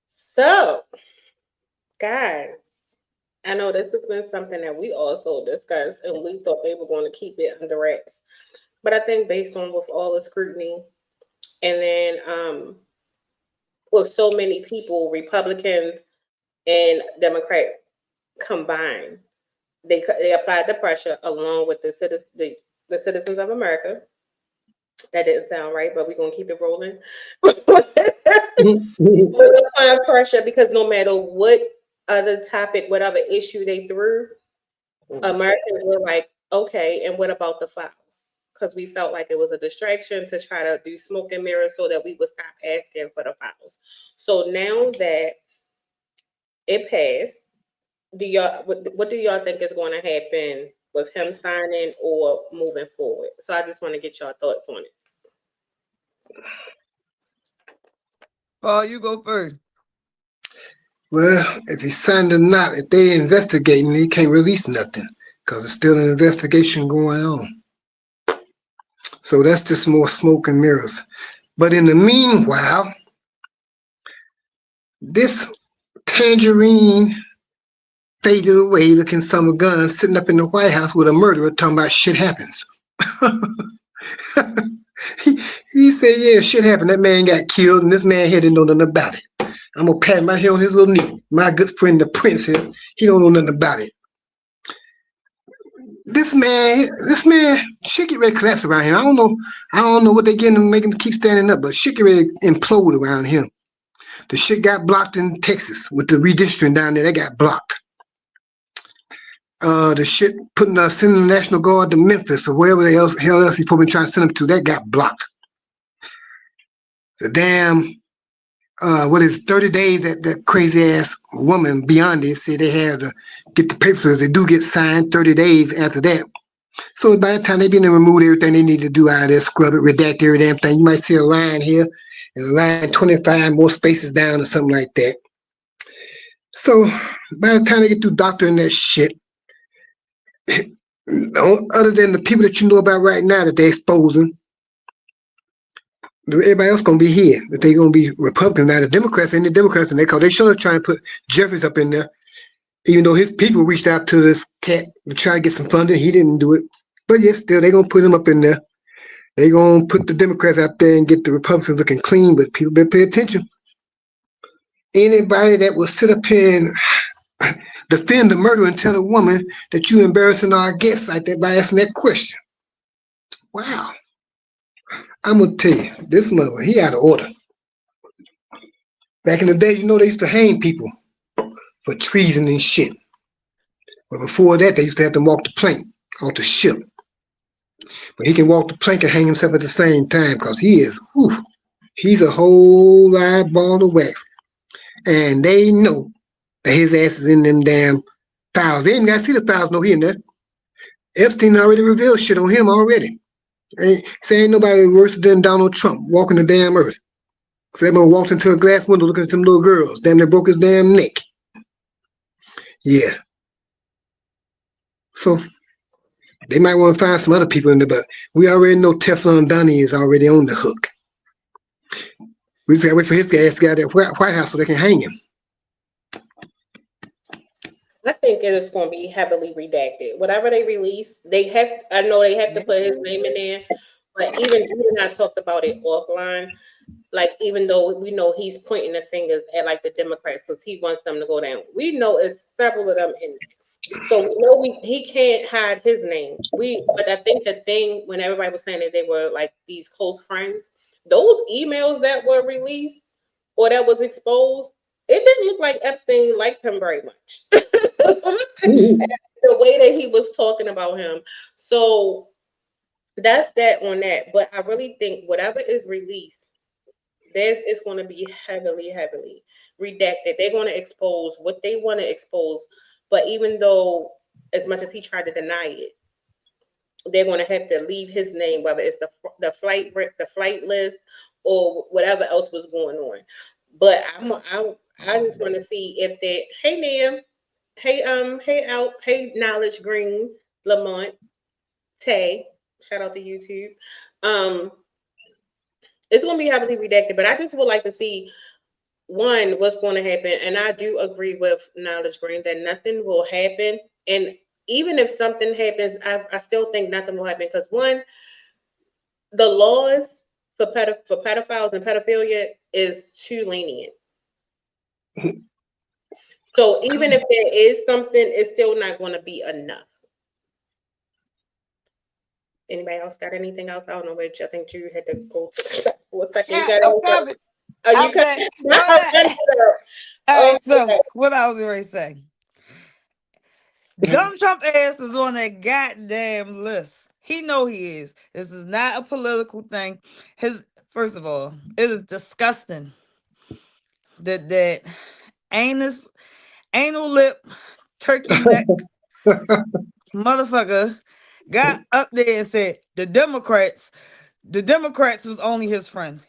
So, guys, I know this has been something that we also discussed and we thought they were going to keep it under wraps. But I think based on with all the scrutiny and then with so many people, Republicans and Democrats combined, they applied the pressure along with the citizens of America. That didn't sound right, but we're going to keep it rolling. We're applying pressure because no matter what other topic, whatever issue they threw, Americans were like, okay, and what about the files? Because we felt like it was a distraction to try to do smoke and mirrors so that we would stop asking for the files. So now that it passed, what do y'all think is going to happen with him signing or moving forward? So I just want to get y'all thoughts on it. Paul, you go first. Well, if he signed or not, if they investigating, he can't release nothing because there's still an investigation going on. So that's just more smoke and mirrors. But in the meanwhile, this tangerine faded away looking summer gun sitting up in the White House with a murderer talking about shit happens. he said, yeah, shit happened. That man got killed, and this man here didn't know nothing about it. I'm gonna pat my head on his little knee. My good friend, the prince here, he don't know nothing about it. This man, shit get ready to collapse around him. I don't know what they getting to make him keep standing up, but shit get ready to implode around him. The shit got blocked in Texas with the redistricting down there. They got blocked. The shit sending the National Guard to Memphis or wherever the hell else he's probably trying to send them to, that got blocked. The damn, 30 days that crazy ass woman beyond this said they had to get the papers. If they do get signed, 30 days after that. So by the time they been to remove everything they need to do out of there, scrub it, redact every damn thing, you might see a line here and a line 25 more spaces down or something like that. So by the time they get through doctoring that shit, other than the people that you know about right now that they're exposing, everybody else gonna be here. That they gonna be Republicans. Now the Democrats ain't the Democrats, and they should have trying to put Jeffries up in there, even though his people reached out to this cat to try to get some funding. He didn't do it, but yes, still they gonna put him up in there. They gonna put the Democrats out there and get the Republicans looking clean. But people better pay attention. Anybody that will sit up here and defend the murder and tell a woman that you embarrassing our guests like that by asking that question. Wow. I'm gonna tell you, this mother, he out of order. Back in the day, they used to hang people for treason and shit. But before that, they used to have to walk the plank off the ship. But he can walk the plank and hang himself at the same time because he's a whole live ball of wax. And they know that his ass is in them damn files. They ain't got to see the files, no, he in there. Epstein already revealed shit on him already. Ain't nobody worse than Donald Trump walking the damn earth. So that man walked into a glass window looking at them little girls. Damn, they broke his damn neck. Yeah. So they might want to find some other people in there, but we already know Teflon Donnie is already on the hook. We just gotta wait for his ass to get out of that White House so they can hang him. I think it is going to be heavily redacted. Whatever they release, I know they have to put his name in there, but even you and I talked about it offline. Like, even though we know he's pointing the fingers at like the Democrats because he wants them to go down, we know it's several of them in there. So we know he can't hide his name. But I think the thing when everybody was saying that they were like these close friends, those emails that were released or that was exposed, it didn't look like Epstein liked him very much. The way that he was talking about him. So that's that on that. But I really think whatever is released, it's going to be heavily redacted. They're going to expose what they want to expose. But even though, as much as he tried to deny it, they're going to have to leave his name, whether it's the flight list or whatever else was going on. But I just want to see if they, hey Nam, hey Knowledge Green, Lamont, Tay, shout out to YouTube. It's going to be heavily redacted, but I just would like to see what's going to happen. And I do agree with Knowledge Green that nothing will happen. And even if something happens, I still think nothing will happen because the laws for pedophiles and pedophilia is too lenient. So even if there is something, it's still not going to be enough. Anybody else got anything else? I don't know which. I think you had to go to for a second. Yeah, I'm coming. You back. All right, so what I was going to say. Donald Trump ass is on that goddamn list. He know he is. This is not a political thing. First of all, it is disgusting that anal lip, turkey neck motherfucker got up there and said the Democrats was only his friends.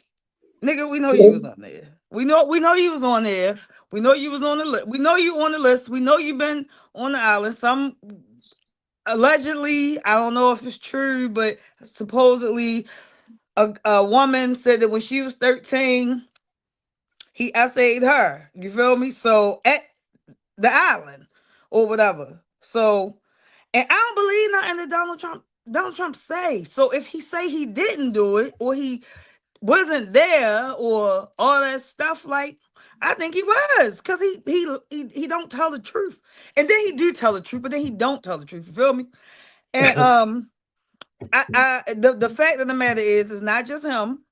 Nigga, we know you was on there. We know you was on there. We know you was on the list. We know you on the list. We know you've been on the island. Some allegedly, I don't know if it's true, but supposedly a woman said that when she was 13, he essayed her. You feel me? So at the island or whatever. So, and I don't believe nothing that Donald Trump Donald Trump say? So if he say he didn't do it, or he wasn't there, or all that stuff, like, I think he was, because he don't tell the truth, and then he do tell the truth, but then he don't tell the truth. You feel me? And the fact of the matter is, it's not just him.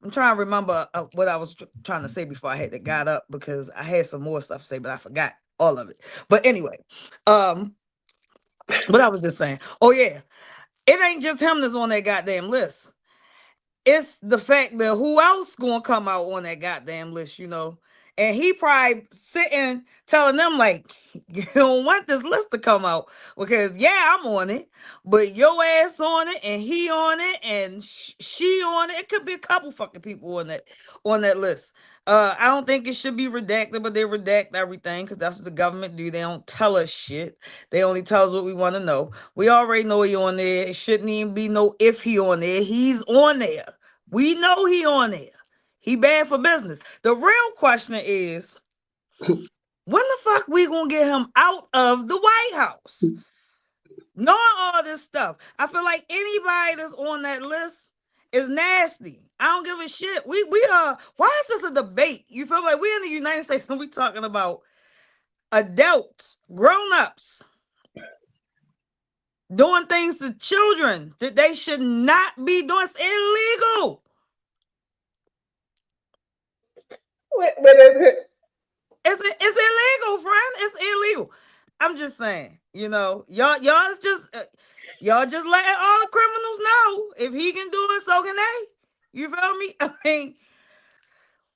I'm trying to remember what I was trying to say before I had to got up, because I had some more stuff to say, but I forgot all of it. But anyway, what I was just saying. Oh yeah, it ain't just him that's on that goddamn list. It's the fact that who else gonna come out on that goddamn list, And he probably sitting telling them, like, you don't want this list to come out, because yeah, I'm on it, but your ass on it, and he on it, and she on it. It could be a couple fucking people on that list. I don't think it should be redacted, but they redact everything because that's what the government do. They don't tell us shit. They only tell us what we want to know. We already know he on there. It shouldn't even be no if he on there. He's on there. We know he on there. He bad for business. The real question is, when the fuck we gonna get him out of the White House? Knowing all this stuff, I feel like anybody that's on that list is nasty. I don't give a shit. We are. Why is this a debate? You feel like we in the United States and we talking about adults, grown-ups, doing things to children that they should not be doing. It's illegal. It's illegal, friend. It's illegal. I'm just saying, y'all just letting all the criminals know if he can do it, so can they. You feel me? I mean,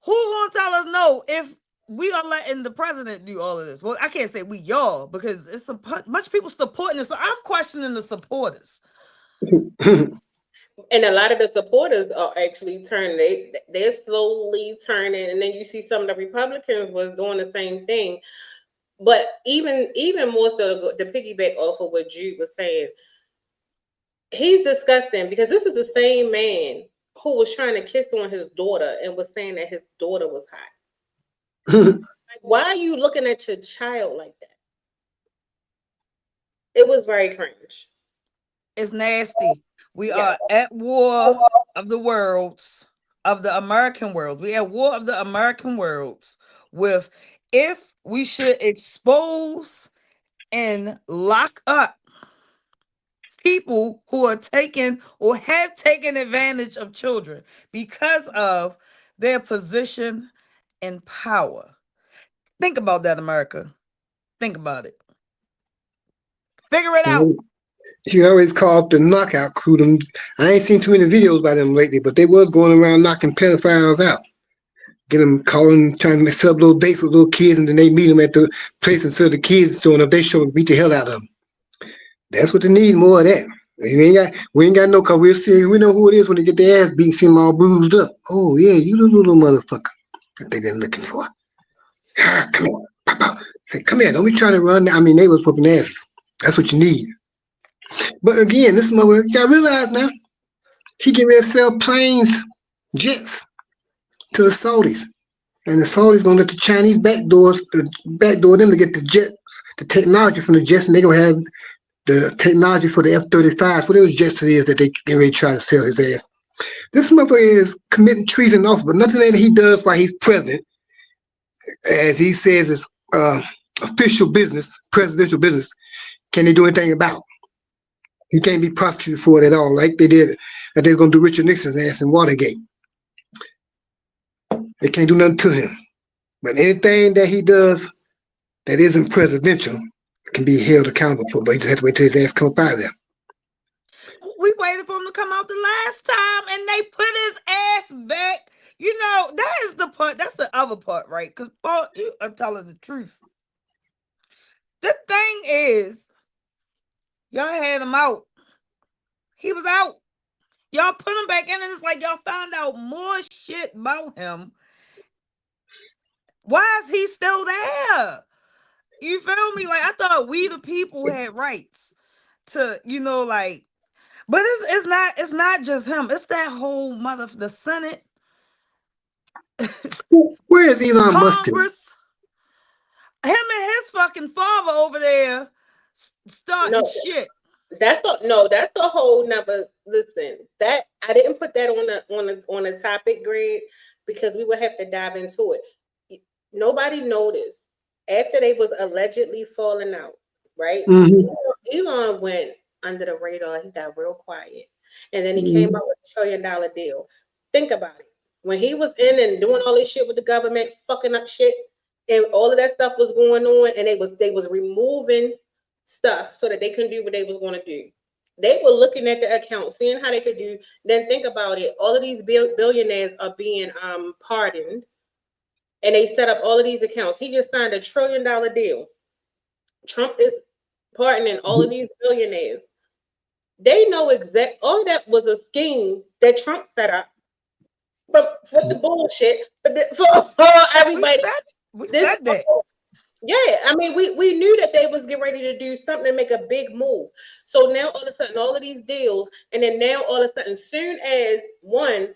who gonna tell us no if we are letting the president do all of this? Well, I can't say we, y'all, because it's a bunch of people supporting this. So I'm questioning the supporters. And a lot of the supporters are actually turning. They're slowly turning, and then you see some of the Republicans was doing the same thing. But even more so, to piggyback off of what Jude was saying, he's disgusting, because this is the same man who was trying to kiss on his daughter and was saying that his daughter was hot. Like, why are you looking at your child like that? It was very cringe. It's nasty. We are at war of the worlds, of the American world. We at war of the American worlds with if we should expose and lock up people who are taking or have taken advantage of children because of their position and power. Think about that, America. Think about it. Figure it out. You always call up the knockout crew. I ain't seen too many videos by them lately, but they was going around knocking pedophiles out. Get them calling, trying to set up little dates with little kids, and then they meet them at the place instead of the kids showing up. They show them, beat the hell out of them. That's what they need, more of that. We ain't got no, cause we know who it is when they get their ass beat, see them all bruised up. Oh yeah, you the little motherfucker that they been looking for. Come on, say, come here, don't be trying to run. I mean, they was whooping asses. That's what you need. But again, this mother, you gotta realize now, he get ready to sell planes, jets to the Saudis. And the Saudis gonna let the Chinese backdoor them to get the jets, the technology from the jets, and they gonna have the technology for the F-35s, whatever jets it is that they get ready to try to sell his ass. This motherfucker is committing treason off, but nothing that he does while he's president, as he says, is official business, presidential business, can they do anything about? He can't be prosecuted for it at all, like they did, that they're gonna do Richard Nixon's ass in Watergate. They can't do nothing to him. But anything that he does that isn't presidential can be held accountable for, but he just has to wait till his ass come up out of there. We waited for him to come out the last time, and they put his ass back. That is the part. That's the other part, right? Because you are telling the truth. The thing is, y'all had him out. He was out. Y'all put him back in, and it's like y'all found out more shit about him. Why is he still there? You feel me? Like, I thought we the people had rights to, but it's not just him. It's that whole the Senate. Where is Elon Musk? Congress. Him and his fucking father over there starting shit. That's a no. That's a whole nother. Listen, that I didn't put that on a topic grid because we would have to dive into it. Nobody noticed after they was allegedly falling out, right? Mm-hmm. Elon went under the radar. He got real quiet, and then he came Mm-hmm. out with $1 trillion deal. Think about it. When he was in and doing all this shit with the government, fucking up shit, and all of that stuff was going on, and they was removing stuff so that they couldn't do what they was going to do. They were looking at the account, seeing how they could do. Then think about it. All of these billionaires are being pardoned, and they set up all of these accounts. He just signed $1 trillion deal. Trump is pardoning all of these billionaires. They know exact. All that was a scheme that Trump set up for the bullshit, for We everybody. said we This said that. Yeah, I mean, we knew that they was getting ready to do something and make a big move. So now all of a sudden, all of these deals, and then now all of a sudden, soon as one,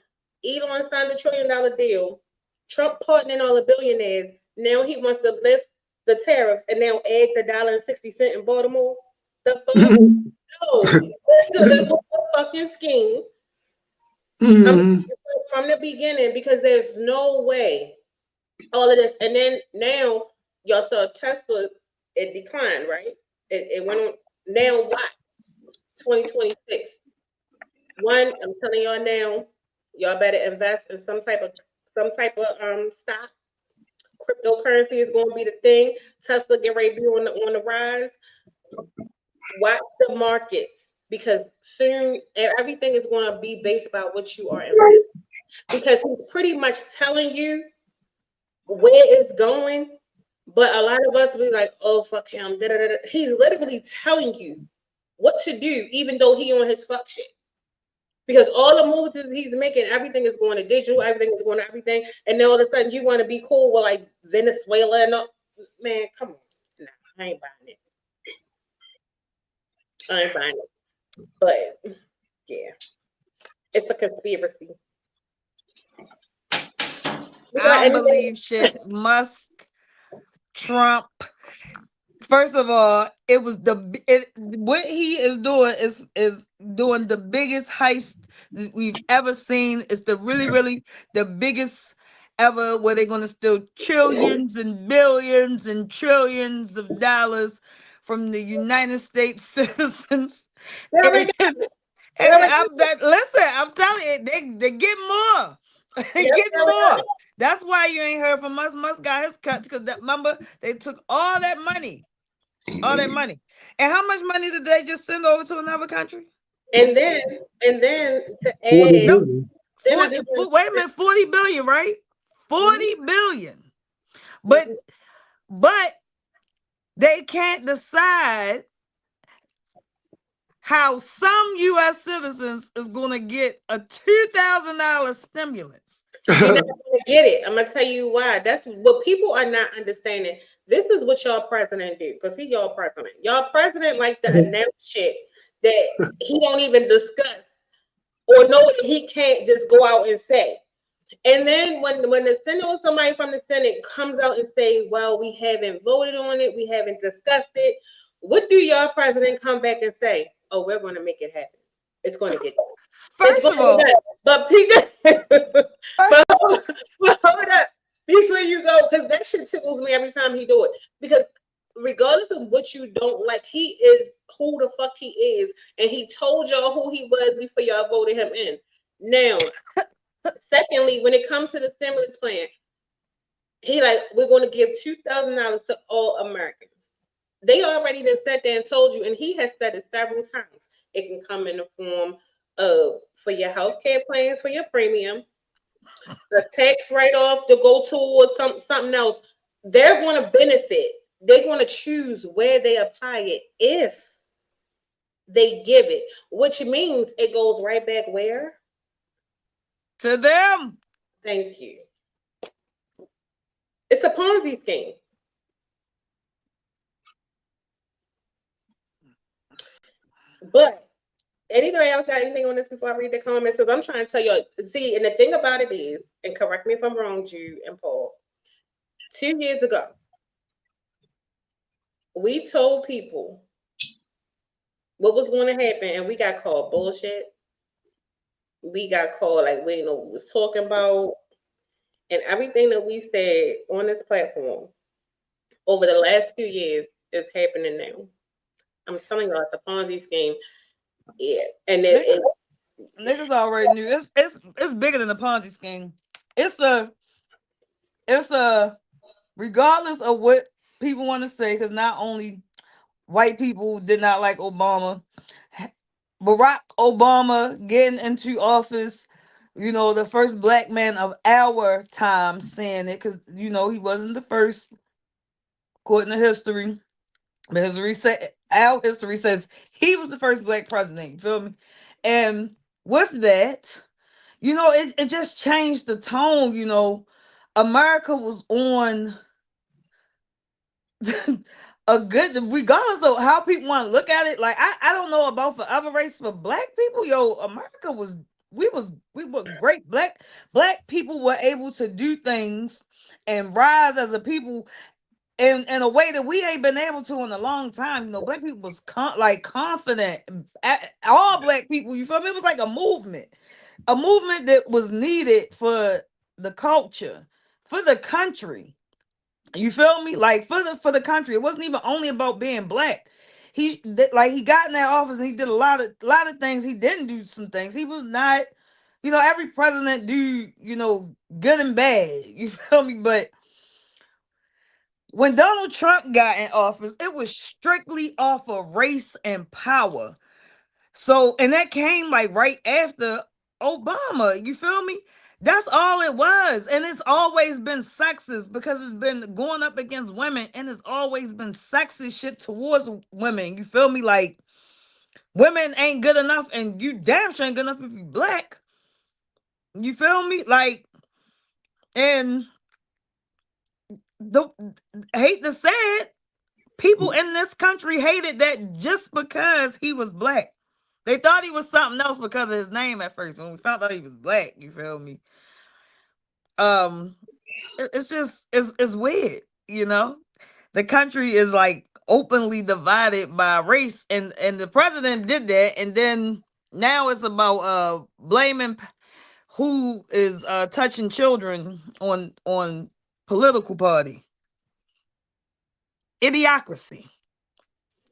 Elon signed $1 trillion deal, Trump partnering all the billionaires. Now he wants to lift the tariffs and now add $1.60 in Baltimore. The fuck? No, that was a fucking scheme. I'm Mm-hmm. from the beginning because there's no way all of this, and then now y'all saw Tesla, it declined, right? It went on. Now what? 2026. One, I'm telling y'all now, y'all better invest in some type of stock. Cryptocurrency is going to be the thing. Tesla get ready to be on the rise. Watch the markets because soon everything is going to be based about what you are investing. Because he's pretty much telling you where it's going, but a lot of us be like, "Oh fuck him." Da, da, da, da. He's literally telling you what to do, even though he on his fuck shit. Because all the moves that he's making, everything is going to digital, everything is going to everything, and then all of a sudden you want to be cool with like Venezuela and all. Man, come on, nah, I ain't buying it. I ain't buying it. But yeah, it's a conspiracy. You I got don't anything? believe shit. Musk, Trump. First of all, it was what he is doing is doing the biggest heist that we've ever seen. It's the really the biggest ever where they're gonna steal trillions and billions and trillions of dollars from the United States citizens. They already got And, it. They already listen, I'm telling you, they get more. They Yep, get they already got more. it. That's why you ain't heard from us. Musk got his cut because that remember they took all that money. All that money. And how much money did they just send over to another country? And then to 40 add, No, billion. then 40, wait a minute, 40 billion, right? 40 billion. But they can't decide how some US citizens is gonna get a $2,000 stimulus. you're not gonna get it. I'm gonna tell you why. That's what people are not understanding. This is what y'all president do, because he y'all president. Y'all president like to announce shit that he don't even discuss or know that he can't just go out and say. And then when the Senate or somebody from the Senate comes out and say, well, we haven't voted on it, we haven't discussed it, what do y'all president come back and say? Oh, we're gonna make it happen. It's gonna get done. It's First going of to be all, done. But but hold up. Before you go, because that shit tickles me every time he do it. Because regardless of what you don't like, he is who the fuck he is. And he told y'all who he was before y'all voted him in. Now, secondly, when it comes to the stimulus plan, he like, we're going to give $2,000 to all Americans. They already done sat there and told you, and he has said it several times. It can come in the form of for your health care plans, for your premium, a tax write-off to go to or something else. They're going to benefit. They're going to choose where they apply it if they give it, which means it goes right back where? to them. Thank you. It's a Ponzi scheme. But anybody else got anything on this before I read the comments? Because I'm trying to tell you. See, and the thing about it is, and correct me if I'm wrong, Jude and Paul. 2 years ago, we told people what was going to happen, and we got called bullshit. We got called like we didn't know what we was talking about, and everything that we said on this platform over the last few years is happening now. I'm telling y'all, it's a Ponzi scheme. Yeah, and Niggas already knew it's bigger than the Ponzi scheme. It's a regardless of what people want to say, because not only white people did not like Obama, Barack Obama getting into office, the first black man of our time saying it, because he wasn't the first according to history. But our history says he was the first black president. You feel me? And with that, it just changed the tone. America was on a good, regardless of how people want to look at it. Like I don't know about for other races, for black people, America was we were great. Black people were able to do things and rise as a people in a way that we ain't been able to in a long time. Black people was confident. All black people, you feel me? It was like a movement that was needed for the culture, for the country. You feel me? Like for the country. It wasn't even only about being black. He got in that office and he did a lot of things. He didn't do some things. He was not, every president do, good and bad. You feel me? But when Donald Trump got in office, it was strictly off of race and power. So, and that came like right after Obama. You feel me? That's all it was. And it's always been sexist because it's been going up against women, and it's always been sexist shit towards women. You feel me? Like, women ain't good enough, and you damn sure ain't good enough if you black. You feel me? Like, and hate to say it, people in this country hated that just because he was black. They thought he was something else because of his name at first. When we found out he was black, you feel me? It's just it's weird, The country is like openly divided by race, and the president did that, and then now it's about blaming who is touching children on political party. Idiocracy.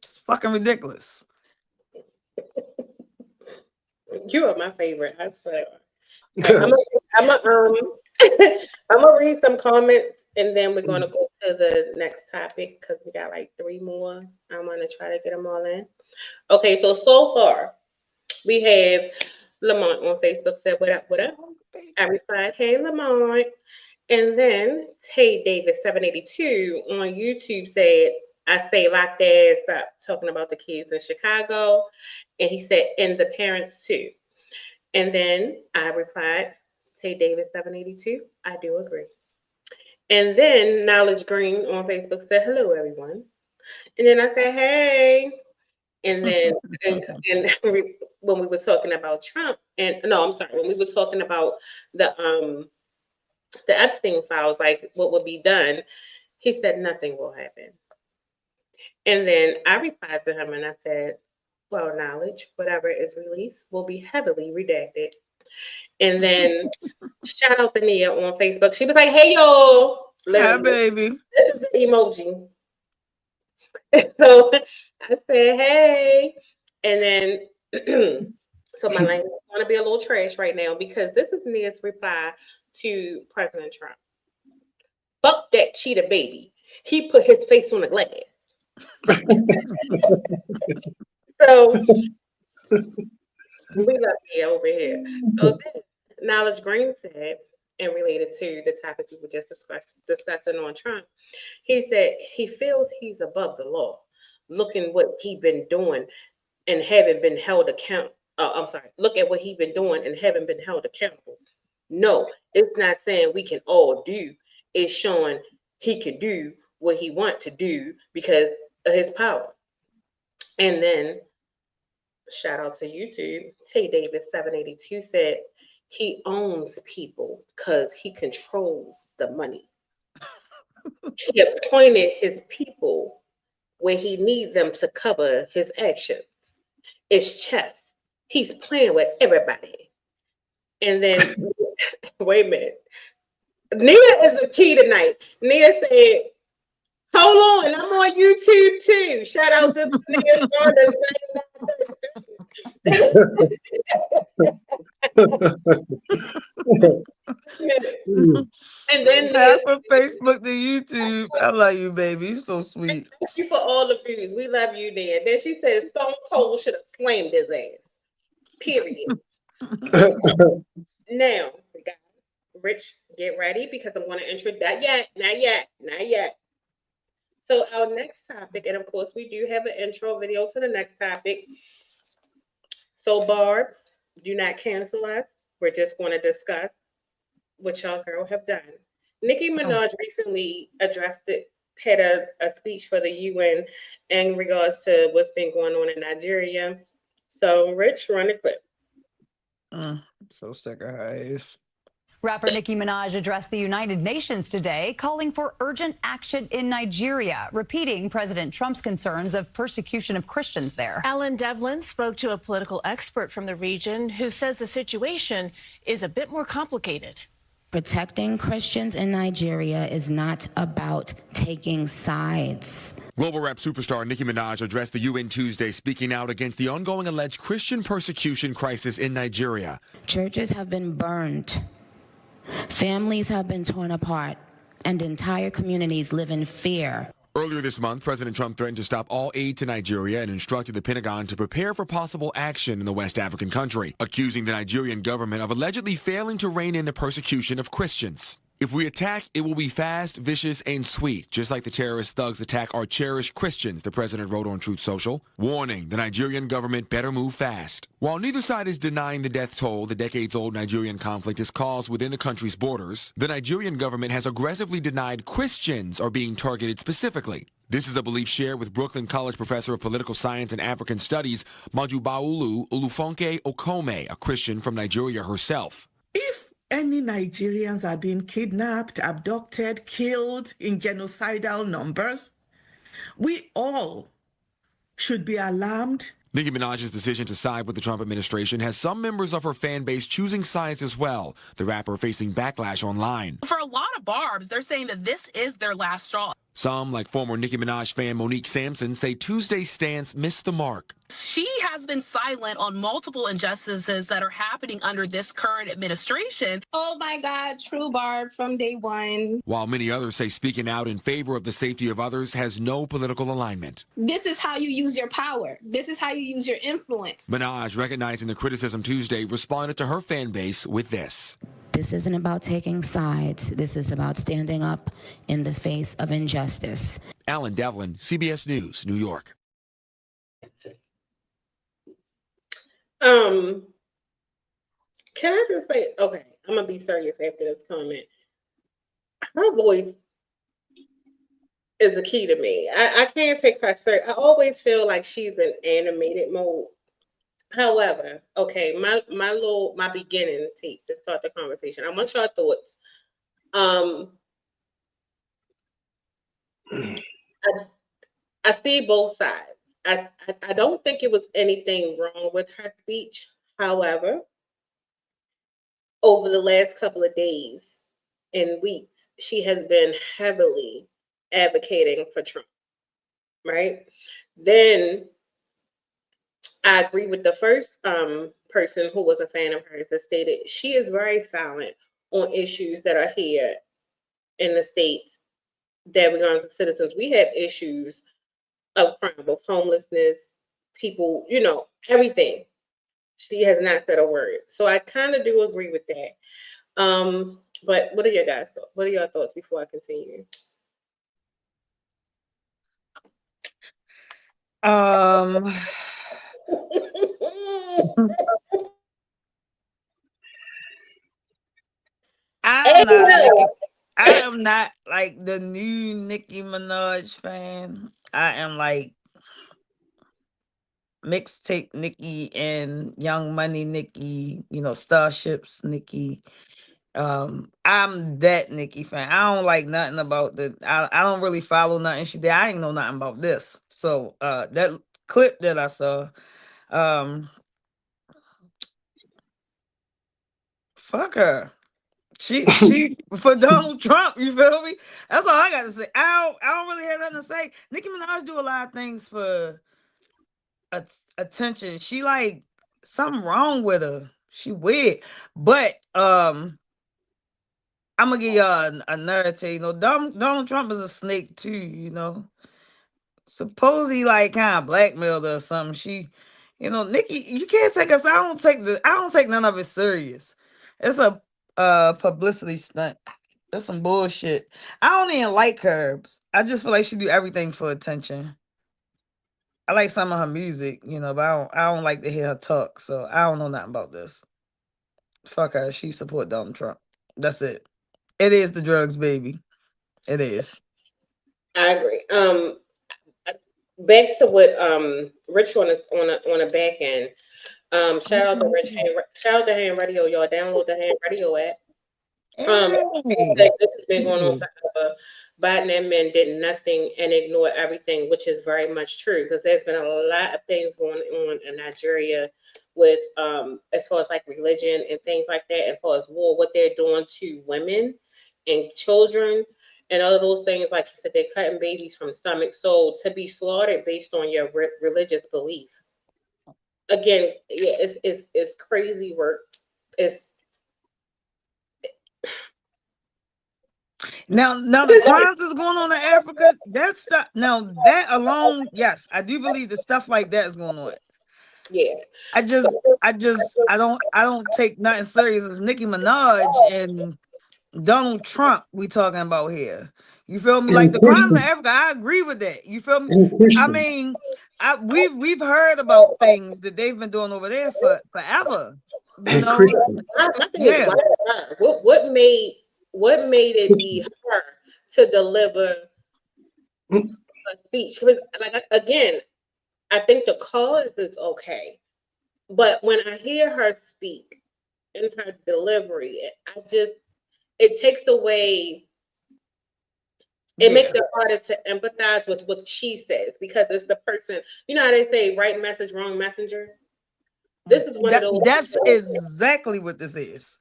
It's fucking ridiculous. You are my favorite. I swear. I'm gonna read some comments, and then we're gonna go to the next topic because we got like 3 more. I'm gonna try to get them all in. Okay, so far we have Lamont on Facebook said, "What up? What up?" I replied, "Hey, Lamont." And then Tay Davis 782 on YouTube said, "I say lock their ass up," talking about the kids in Chicago. And he said, "And the parents too." And then I replied, Tay Davis 782, "I do agree." And then Knowledge Green on Facebook said, "Hello, everyone." And then I said, "Hey." And then and when we were talking about Trump, and no, I'm sorry, when we were talking about the Epstein files, like what would be done, he said nothing will happen. And then I replied to him and I said, "Well, Knowledge, whatever is released will be heavily redacted." And then shout out to Nia on Facebook. She was like, "Hey, y'all." Hi, baby. This is the emoji. So I said, "Hey." And then, so my language is going to be a little trash right now because this is Nia's reply to President Trump. "Fuck that cheetah baby. He put his face on the glass." So we love Nia over here. So then Knowledge Green said, and related to the topic we were just discussing on Trump, he said he feels he's above the law. Looking what he been doing and haven't been held look at what he been doing and haven't been held accountable. No, it's not saying we can all do. It's showing he can do what he want to do because of his power. And then shout out to YouTube, Tay Davis 782 said he owns people because he controls the money. He appointed his people where he needs them to cover his actions. It's chess. He's playing with everybody. And then, wait a minute. Nia is the key tonight. Nia said, hold on, I'm on YouTube too. Shout out to Nia Sanders. And then Nia, from Facebook to YouTube. I love you, baby. You're so sweet. thank you for all the views. We love you, Nia. Then she says Stone Cold should have slammed his ass. Period. Now, guys, Rich, get ready because I'm going to introduce that not yet. So our next topic, and of course we do have an intro video to the next topic. So Barbs, do not cancel us. We're just going to discuss what y'all girl have done. Nicki Minaj recently had a speech for the UN in regards to what's been going on in Nigeria. So Rich, run the clip. I'm so sick of her ass. Rapper Nicki Minaj addressed the United Nations today, calling for urgent action in Nigeria, repeating President Trump's concerns of persecution of Christians there. Alan Devlin spoke to a political expert from the region who says the situation is a bit more complicated. Protecting Christians in Nigeria is not about taking sides. Global rap superstar Nicki Minaj addressed the UN Tuesday, speaking out against the ongoing alleged Christian persecution crisis in Nigeria. Churches have been burned. Families have been torn apart, and entire communities live in fear. Earlier this month, President Trump threatened to stop all aid to Nigeria and instructed the Pentagon to prepare for possible action in the West African country, accusing the Nigerian government of allegedly failing to rein in the persecution of Christians. If we attack, it will be fast, vicious, and sweet, just like the terrorist thugs attack our cherished Christians, the president wrote on Truth Social, warning the Nigerian government better move fast. While neither side is denying the death toll the decades-old Nigerian conflict has caused within the country's borders, the Nigerian government has aggressively denied Christians are being targeted specifically. This is a belief shared with Brooklyn College professor of political science and African studies, Majubaulu Olufonke Okome, a Christian from Nigeria herself. If any Nigerians are being kidnapped, abducted, killed in genocidal numbers, we all should be alarmed. Nicki Minaj's decision to side with the Trump administration has some members of her fan base choosing sides as well, the rapper facing backlash online. For a lot of Barbs, they're saying that this is their last straw. Some, like former Nicki Minaj fan Monique Sampson, say Tuesday's stance missed the mark. She has been silent on multiple injustices that are happening under this current administration. Oh my God, true Barb from day one. While many others say speaking out in favor of the safety of others has no political alignment. This is how you use your power. This is how you use your influence. Minaj, recognizing the criticism Tuesday, responded to her fan base with this. This isn't about taking sides. This is about standing up in the face of injustice. Alan Devlin, CBS News, New York. Can I just say, okay, I'm gonna be serious after this comment. Her voice is the key to me. I can't take her serious. I always feel like she's in animated mode. However, okay, my beginning tape to start the conversation. I want your thoughts. I see both sides. I don't think it was anything wrong with her speech. However, over the last couple of days and weeks, she has been heavily advocating for Trump, right? Then I agree with the first person who was a fan of hers that stated she is very silent on issues that are here in the States that regard to citizens. We have issues of crime, of homelessness, people, everything. She has not said a word. So I kind of do agree with that. But what are your guys' thoughts? What are your thoughts before I continue? I am not like the new Nicki Minaj fan. I am like mixtape Nicki and Young Money Nicki, Starships Nicki. I'm that Nicki fan. I don't like nothing about I don't really follow nothing she did. I ain't know nothing about this. So that clip that I saw, Fuck her. She for Donald Trump, you feel me? That's all I got to say. I don't really have nothing to say. Nicki Minaj do a lot of things for attention. She like something wrong with her. She weird. But I'm gonna give y'all another tale. You know, Donald Trump is a snake too, you know. Suppose he like kind of blackmailed her or something. She, you know, Nicki, you can't take us. I don't take none of it serious. It's a publicity stunt. That's some bullshit. I don't even like her. I just feel like she do everything for attention. I like some of her music, you know, but I don't like to hear her talk. So I don't know nothing about this. Fuck her. She support Donald Trump. That's it. It is the drugs, baby. It is. I agree. Back to what Rich on a back end. Shout out to Rich. Shout out to Hand Radio, y'all. Download the Hand Radio app. This has been going on forever. Biden and men did nothing and ignored everything, which is very much true because there's been a lot of things going on in Nigeria with as far as like religion and things like that, and as far as war, what they're doing to women and children and all of those things. Like you said, they're cutting babies from stomach. So to be slaughtered based on your religious belief, again, yeah, it's crazy work. It's Now the crimes that's going on in Africa, that's stuff. Now that alone, yes, I do believe the stuff like that is going on. Yeah. I don't take nothing serious as Nicki Minaj and Donald Trump we talking about here. You feel me? Like the crimes in Africa, I agree with that. You feel me? I mean, we've heard about things that they've been doing over there for forever. You know? My thing is, why her? What made it be her to deliver a speech? Because, like, again, I think the cause is okay, but when I hear her speak in her delivery, it takes away. It makes it harder to empathize with what she says because it's the person. You know how they say, right message, wrong messenger. This is one of those. That's exactly what this is.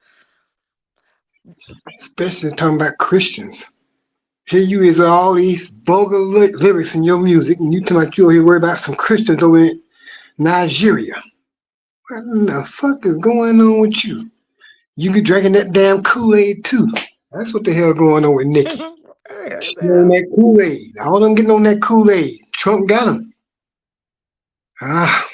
Especially talking about Christians. Here you is with all these vulgar lyrics in your music, and you talking about you over here worried about some Christians over in Nigeria. What in the fuck is going on with you? You be drinking that damn Kool-Aid too. That's what the hell going on with Nicki. She on that Kool-Aid. All them getting on that Kool-Aid. Trump got them. I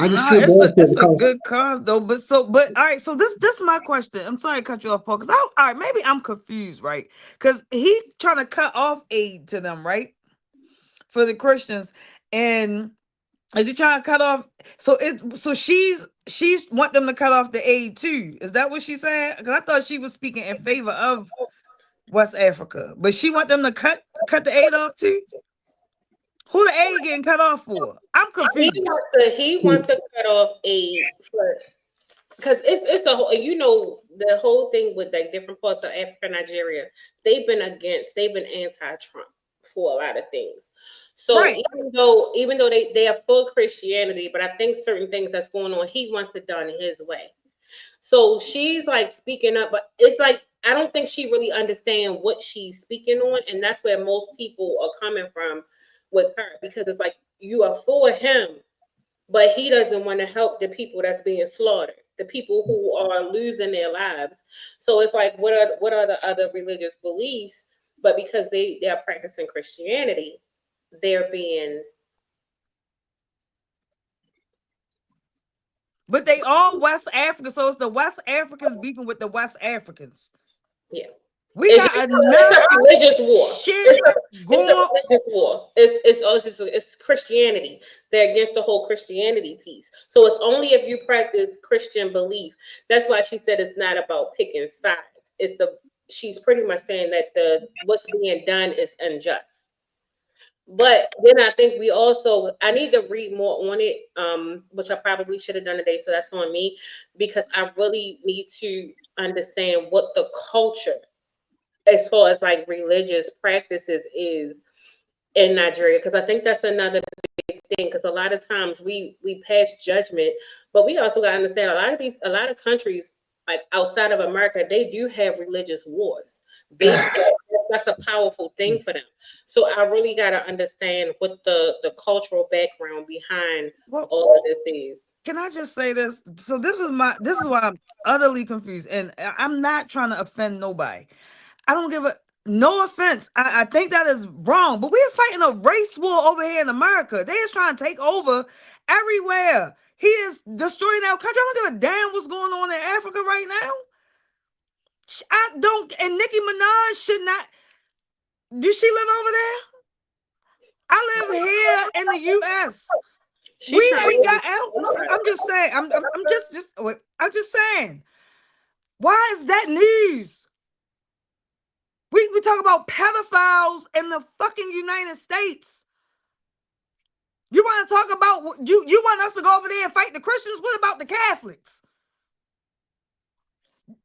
just feel bad It's a good cause though, but all right. So this is my question. I'm sorry to cut you off, Paul. Because all right, maybe I'm confused, right? Because he trying to cut off aid to them, right? For the Christians, and is he trying to cut off? So she's want them to cut off the aid too. Is that what she said? Because I thought she was speaking in favor of West Africa, but she want them to cut the aid off too. Who the aid getting cut off for? I'm confused. He wants to cut off aid for because it's the whole, you know, the whole thing with like different parts of Africa, Nigeria. They've been anti-Trump for a lot of things. So even though they are full Christianity, but I think certain things that's going on, he wants it done his way. So she's like speaking up, but it's like I don't think she really understands what she's speaking on, and that's where most people are coming from with her because it's like you are for him, but he doesn't want to help the people that's being slaughtered, the people who are losing their lives. So it's like what are the other religious beliefs? But because they are practicing Christianity, they're being. But they all West Africa, so it's the West Africans beefing with the West Africans. Yeah. We got it's a religious war. Shit it's a religious war. It's Christianity. They're against the whole Christianity piece. So it's only if you practice Christian belief. That's why she said it's not about picking sides. She's pretty much saying that what's being done is unjust. But then I think I need to read more on it, which I probably should have done today. So that's on me because I really need to understand what the culture as far as like religious practices is in Nigeria, because I think that's another big thing, because a lot of times we pass judgment, but we also got to understand a lot of countries like outside of America, they do have religious wars. That's a powerful thing for them. So I really got to understand what the cultural background behind all of this is. Can I just say this? So this is why I'm utterly confused, and I'm not trying to offend nobody. I don't give no offense. I think that is wrong, but we is fighting a race war over here in America. They is trying to take over everywhere. He is destroying our country. I don't give a damn what's going on in Africa right now. I don't, and Nicki Minaj should not. Do she live over there? I live here in the U.S. We ain't got out. I'm just saying. I'm just saying. Why is that news? We talk about pedophiles in the fucking United States. You want to talk about you want us to go over there and fight the Christians? What about the Catholics?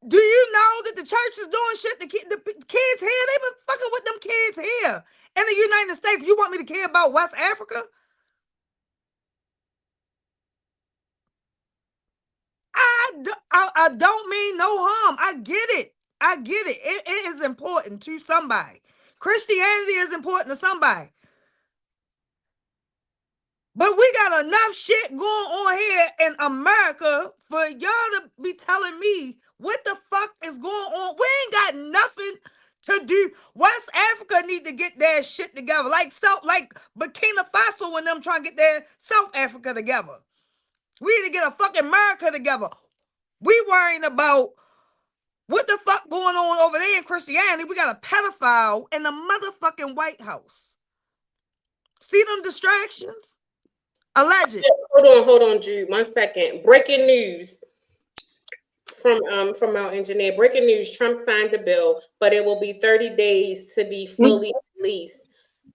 Do you know that the church is doing shit? The kids here, they've been fucking with them kids here in the United States. You want me to care about West Africa? I don't mean no harm. I get it. It is important to somebody. Christianity is important to somebody. But we got enough shit going on here in America for y'all to be telling me what the fuck is going on. We ain't got nothing to do. West Africa need to get their shit together. Like Burkina Faso and them trying to get their South Africa together. We need to get a fucking America together. We worrying about what the fuck going on over there in Christianity. We got a pedophile in the motherfucking White House. See them distractions? Alleged. Hold on, Jude. 1 second. Breaking news from our engineer. Breaking news: Trump signed the bill, but it will be 30 days to be fully released.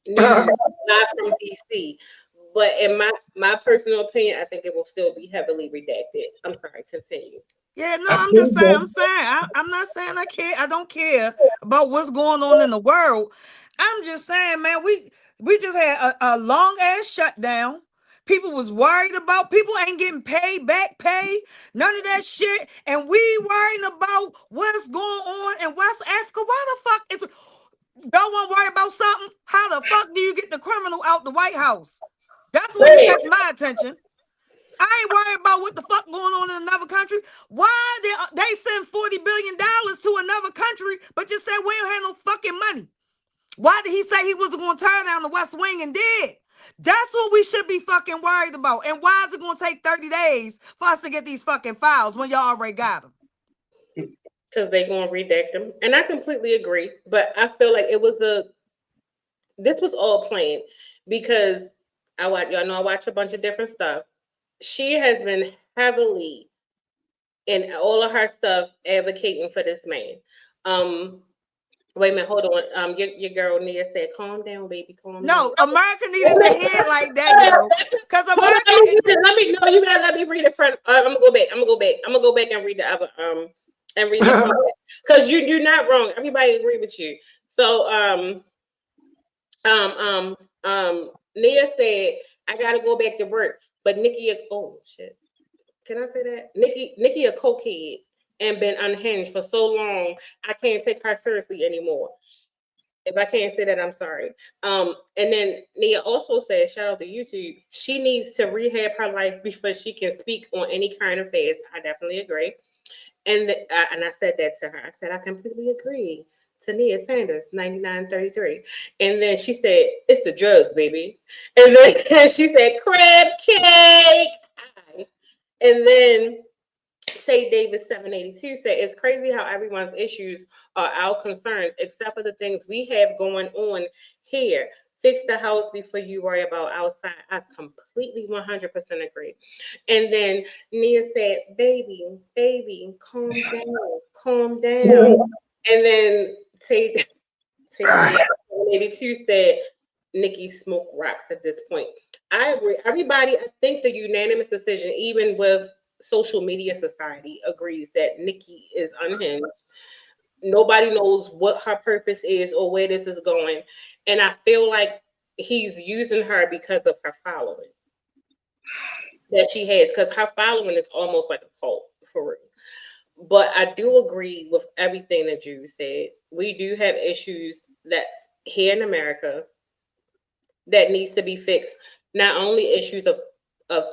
News not from DC. But in my personal opinion, I think it will still be heavily redacted. I'm sorry. Continue. Yeah, no, I'm just saying. I'm not saying I care. I don't care about what's going on in the world. I'm just saying, man, we just had a long ass shutdown. People was worried about people ain't getting paid back pay, none of that shit, and we worrying about what's going on in West Africa. Why the fuck is y'all want to worry about something? How the fuck do you get the criminal out the White House? That's what catch my attention. I ain't worried about what the fuck going on in another country. Why they send $40 billion to another country, but just said we don't have no fucking money? Why did he say he wasn't going to tear down the West Wing and did? That's what we should be fucking worried about. And why is it going to take 30 days for us to get these fucking files when y'all already got them? Because they're going to redact them. And I completely agree. But I feel like this was all planned because y'all know I watch a bunch of different stuff. She has been heavily in all of her stuff advocating for this man. Wait a minute, hold on. Your girl Nia said, "Calm down, baby, calm down." No, America needed to hear it like that, girl. Because America. Let me know. You gotta let me read it from. I'm gonna go back. I'm gonna go back and read the other and read the because you're not wrong. Everybody agree with you. So Nia said, "I gotta go back to work," but Nicki, oh shit, can I say that? Nicki a cokehead and been unhinged for so long, I can't take her seriously anymore. If I can't say that, I'm sorry. And then Nia also said, shout out to YouTube, she needs to rehab her life before she can speak on any current affairs. I definitely agree. And I said that to her. I said, I completely agree. To Nia Sanders, 9933. And then she said, it's the drugs, baby. And then she said, crab cake. And then Tate Davis 782 said, it's crazy how everyone's issues are our concerns, except for the things we have going on here. Fix the house before you worry about outside. I completely 100% agree. And then Nia said, baby, calm down. And then Tate 782 said, Nicki smoke rocks at this point. I agree. Everybody, I think the unanimous decision, even with social media society, agrees that Nicki is unhinged. Nobody knows what her purpose is or where this is going. And I feel like he's using her because of her following. that she has, because her following is almost like a cult for real. But I do agree with everything that you said. We do have issues that's here in America that needs to be fixed. Not only issues of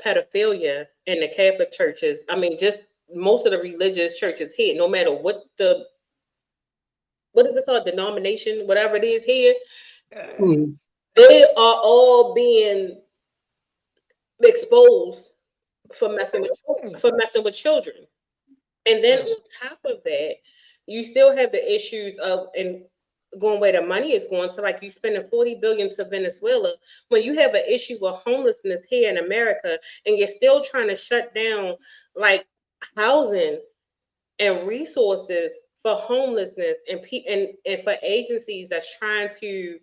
pedophilia in the Catholic churches. I mean, just most of the religious churches here, no matter what is it called, denomination, whatever it is here, they are all being exposed for messing with children. And then on top of that, you still have the issues of and going where the money is going. So like you spending $40 billion to Venezuela when you have an issue with homelessness here in America, and you're still trying to shut down like housing and resources for homelessness and for agencies that's trying to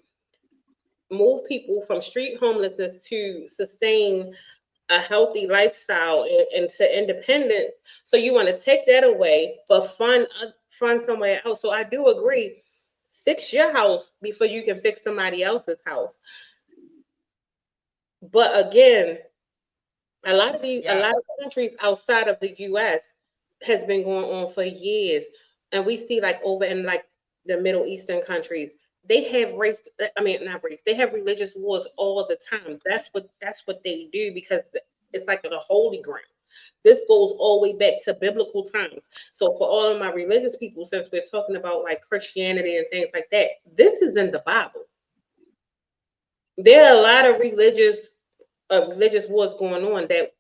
move people from street homelessness to sustain a healthy lifestyle and to independence. So you want to take that away, but fund somewhere else. So I do agree. Fix your house before you can fix somebody else's house. But again, a lot of countries outside of the U.S. has been going on for years, and we see like over in like the Middle Eastern countries, they have not race. They have religious wars all the time. That's what they do because it's like the holy ground. This goes all the way back to biblical times. So for all of my religious people, since we're talking about like Christianity and things like that, this is in the Bible. There are a lot of religious wars going on that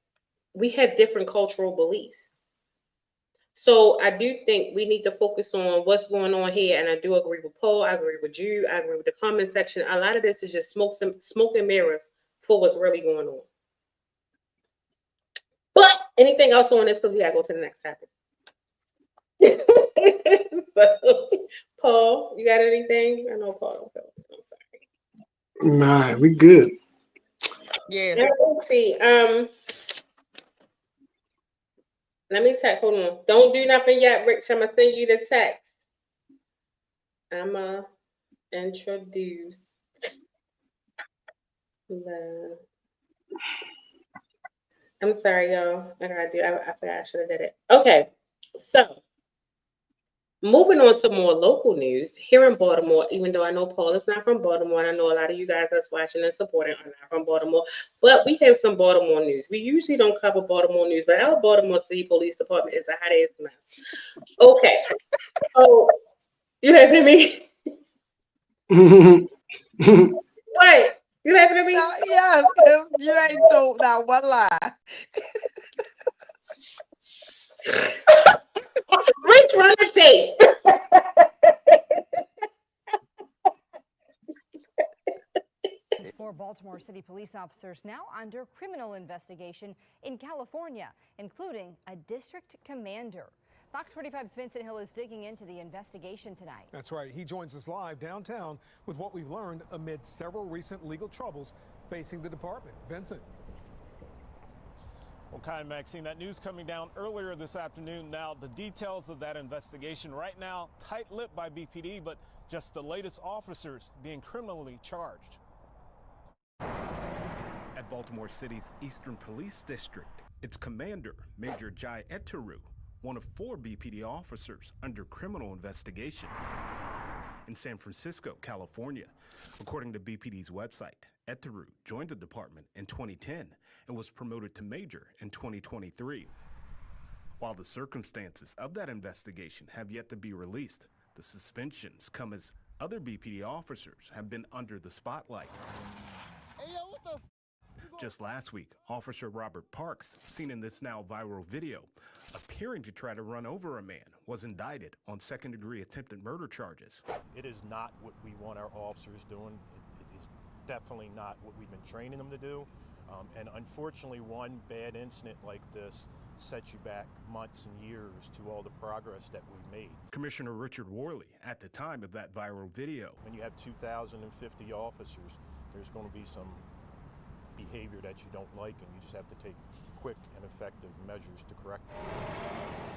we have different cultural beliefs. So I do think we need to focus on what's going on here, and I do agree with Paul. I agree with you. I agree with the comment section. A lot of this is just smoke and mirrors for what's really going on. But anything else on this, because we gotta go to the next topic. So, Paul, you got anything? I know Paul. I'm sorry. Nah, we good. Yeah. Let's see. Let me text. Hold on. Don't do nothing yet, Rich. I'm gonna send you the text. I'ma introduce the. I'm sorry, y'all. I forgot I should have did it. Okay, so moving on to more local news here in Baltimore. Even though I know Paul is not from Baltimore, and I know a lot of you guys that's watching and supporting are not from Baltimore, but we have some Baltimore news. We usually don't cover Baltimore news, but our Baltimore City Police Department is a hot ass mess. Okay, so you laughing at me? What? You laughing at me? Yes, because you ain't told that one lie. Rich, run the tape. Four Baltimore City police officers now under criminal investigation in California, including a district commander. Fox 45's Vincent Hill is digging into the investigation tonight. That's right. He joins us live downtown with what we've learned amid several recent legal troubles facing the department. Vincent. Well, Kai and Maxine, that news coming down earlier this afternoon. Now, the details of that investigation right now tight-lipped by BPD, but just the latest officers being criminally charged. At Baltimore City's Eastern Police District, its commander, Major Jai Eteru, one of 4 BPD officers under criminal investigation. In San Francisco, California, according to BPD's website, Eteru joined the department in 2010 and was promoted to major in 2023. While the circumstances of that investigation have yet to be released, the suspensions come as other BPD officers have been under the spotlight. Just last week, Officer Robert Parks, seen in this now viral video, appearing to try to run over a man, was indicted on second-degree attempted murder charges. It is not what we want our officers doing. It is definitely not what we've been training them to do. And unfortunately, one bad incident like this sets you back months and years to all the progress that we've made. Commissioner Richard Worley, at the time of that viral video. When you have 2,050 officers, there's going to be some behavior that you don't like, and you just have to take quick and effective measures to correct it.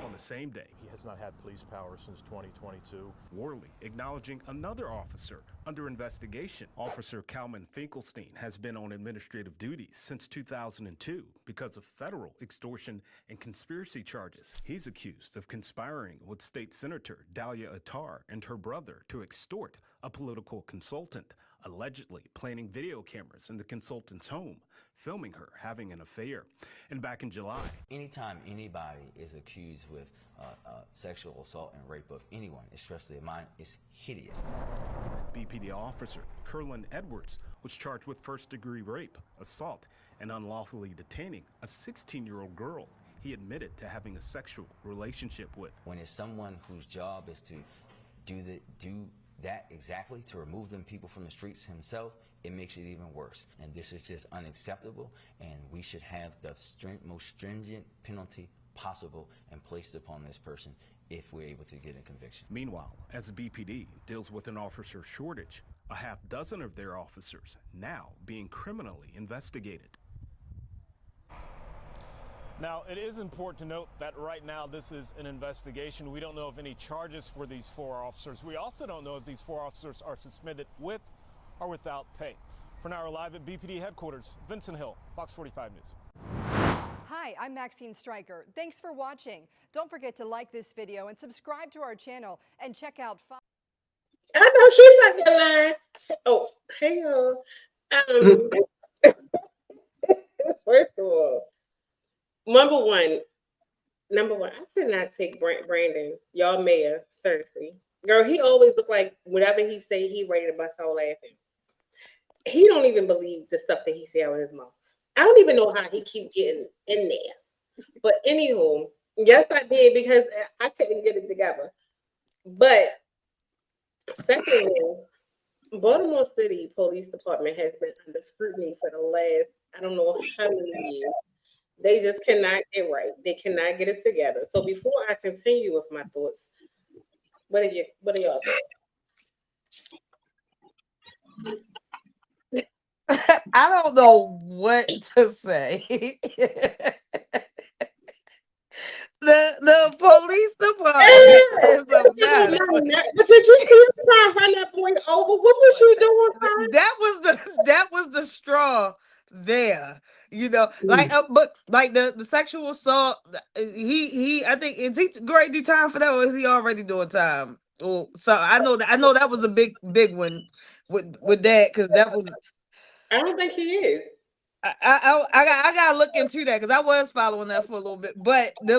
On the same day, He has not had police power since 2022. Worley acknowledging another officer under investigation. Officer Calvin Finkelstein has been on administrative duties since 2002 because of federal extortion and conspiracy charges. He's accused of conspiring with State Senator Dahlia Attar and her brother to extort a political consultant, allegedly planting video cameras in the consultant's home, filming her having an affair. And back in July, anytime anybody is accused with sexual assault and rape of anyone, especially a minor, is hideous. BPD officer Curlin Edwards was charged with first-degree rape, assault, and unlawfully detaining a 16-year-old girl he admitted to having a sexual relationship with. When it's someone whose job is to do that exactly, to remove them people from the streets himself, it makes it even worse. And this is just unacceptable, and we should have the most stringent penalty possible and placed upon this person if we're able to get a conviction. Meanwhile, as BPD deals with an officer shortage, a half dozen of their officers now being criminally investigated. Now, it is important to note that right now this is an investigation. We don't know of any charges for these 4 officers. We also don't know if these 4 officers are suspended with or without pay. For now, we're live at BPD headquarters. Vincent Hill, Fox 45 News. Hi, I'm Maxine Stryker. Thanks for watching. Don't forget to like this video and subscribe to our channel and check out I know she's fucking lying. Oh, hey y'all. First of all, number one, I cannot take Brandon, y'all mayor, seriously. Girl, he always look like whatever he say, he ready to bust out laughing. He don't even believe the stuff that he say out of his mouth. I don't even know how he keep getting in there. But anywho, yes, I did because I couldn't get it together. But secondly, Baltimore City Police Department has been under scrutiny for the last, I don't know how many years. They just cannot get right. They cannot get it together. So before I continue with my thoughts, what are y'all doing? I don't know what to say. the police department is a mess. But did you see him try to run that boy over? What was you doing? That was the straw there. You know, like but like the sexual assault, he I think, is he going to do time for that, or is he already doing time? Oh, so I know that was a big one with that, because that was. I don't think he is. I gotta look into that, because I was following that for a little bit. But the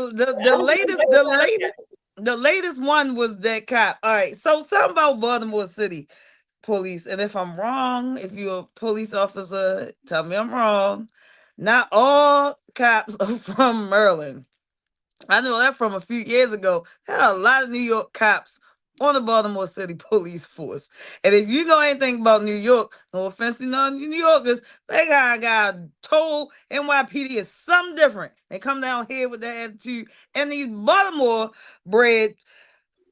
latest one was that cop. All right, so something about Baltimore City Police, and if I'm wrong, if you're a police officer, tell me I'm wrong. Not all cops are from Maryland. I know that from a few years ago. There are a lot of New York cops on the Baltimore City Police Force. And if you know anything about New York, no offense to none New Yorkers, they got told NYPD is something different. They come down here with that attitude. And these Baltimore bred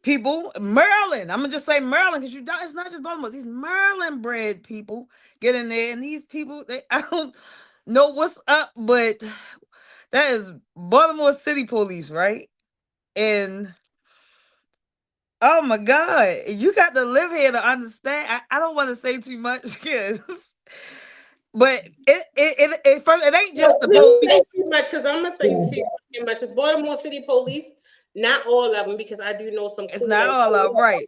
people, Maryland, I'm gonna just say Maryland, because it's not just Baltimore. These Maryland bred people get in there, and these people, I don't know what's up, but that is Baltimore City Police, right? And oh my God, you got to live here to understand. I don't want to say too much, but it ain't just the police. Say too much, because I'm gonna say too much. It's Baltimore City Police, not all of them, because I do know some. It's not all of them, right?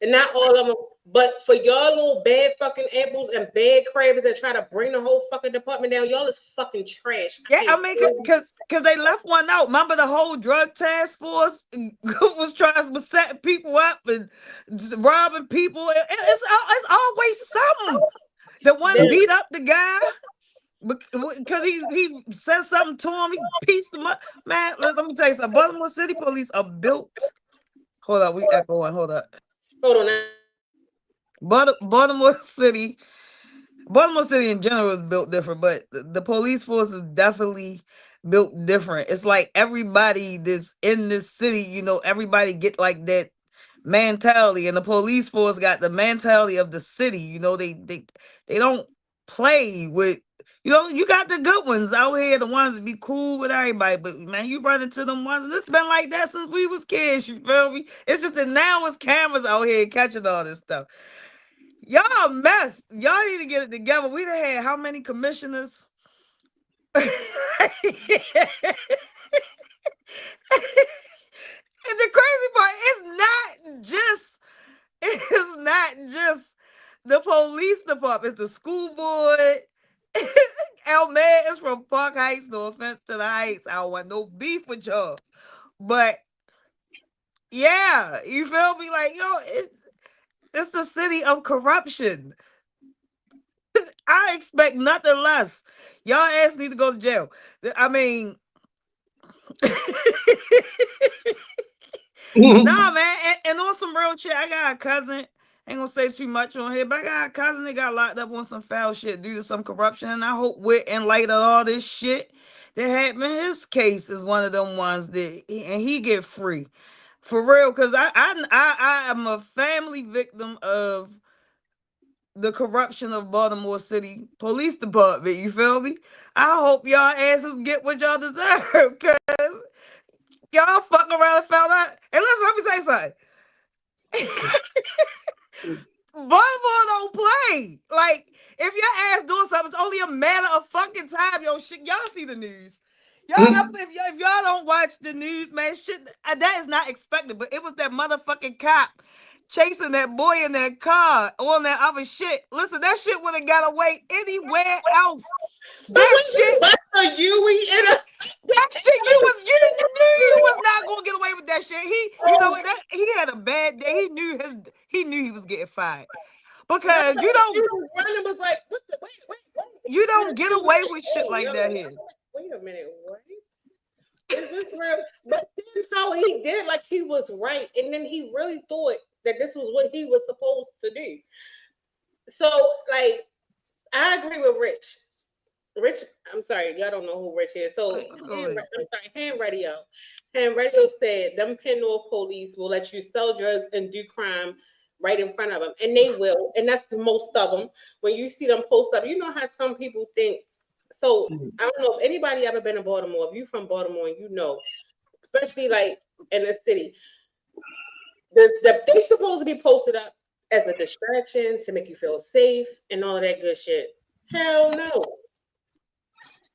And not all of them, but for y'all little bad fucking apples and bad crabs that try to bring the whole fucking department down, y'all is fucking trash. Yeah, I mean, because they left one out. Remember the whole drug task force was setting people up and robbing people. It's always something. The one beat up the guy because he said something to him. He pieced him up. Man, let me tell you something. Baltimore City Police are built. Hold up, we echoing. Hold up. Hold on. Baltimore City in general is built different, but the police force is definitely built different. It's like everybody that's in this city, you know, everybody get like that mentality, and the police force got the mentality of the city. You know, they don't play with. You know, you got the good ones out here, the ones that be cool with everybody. But man, you run into them ones, and it's been like that since we was kids. You feel me? It's just that now it's cameras out here catching all this stuff. Y'all a mess. Y'all need to get it together. We done had how many commissioners? And the crazy part, it's not just the police department, it's the school board. Elman is from Park Heights. No offense to the Heights. I don't want no beef with y'all. But yeah, you feel me? Like, yo, it's the city of corruption. I expect nothing less. Y'all ass need to go to jail. I mean, nah, man. And on some real shit, I got a cousin. Ain't gonna say too much on here, but I got a cousin that got locked up on some foul shit due to some corruption. And I hope with in light of all this shit that happened, his case is one of them ones that he get free. For real, because I am a family victim of the corruption of Baltimore City Police Department. You feel me? I hope y'all asses get what y'all deserve, because y'all fuck around and found out. And listen, let me tell you something. Baltimore don't play. Like, if your ass doing something, it's only a matter of fucking time. Yo, shit, y'all see the news. If y'all don't watch the news, man, shit, that is not expected. But it was that motherfucking cop chasing that boy in that car on that other shit. Listen, that shit would have got away anywhere else. That shit, that shit, you knew you was not gonna get away with that shit. You know what? He had a bad day. He knew he was getting fired. Because you was like, what the, wait. You don't get away with shit like that here. Wait a minute, what? Is this real? But then how he did, like he was right, and then he really thought that this was what he was supposed to do. So, like, I agree with Rich. Rich, I'm sorry, y'all don't know who Rich is. So, Ham Radio. Ham Radio said them Penn-North police will let you sell drugs and do crime right in front of them, and they will. And that's most of them. When you see them post up, you know how some people think. So I don't know if anybody ever been to Baltimore. If you from Baltimore, you know, especially like in the city, they supposed to be posted up as a distraction to make you feel safe and all of that good shit. Hell no.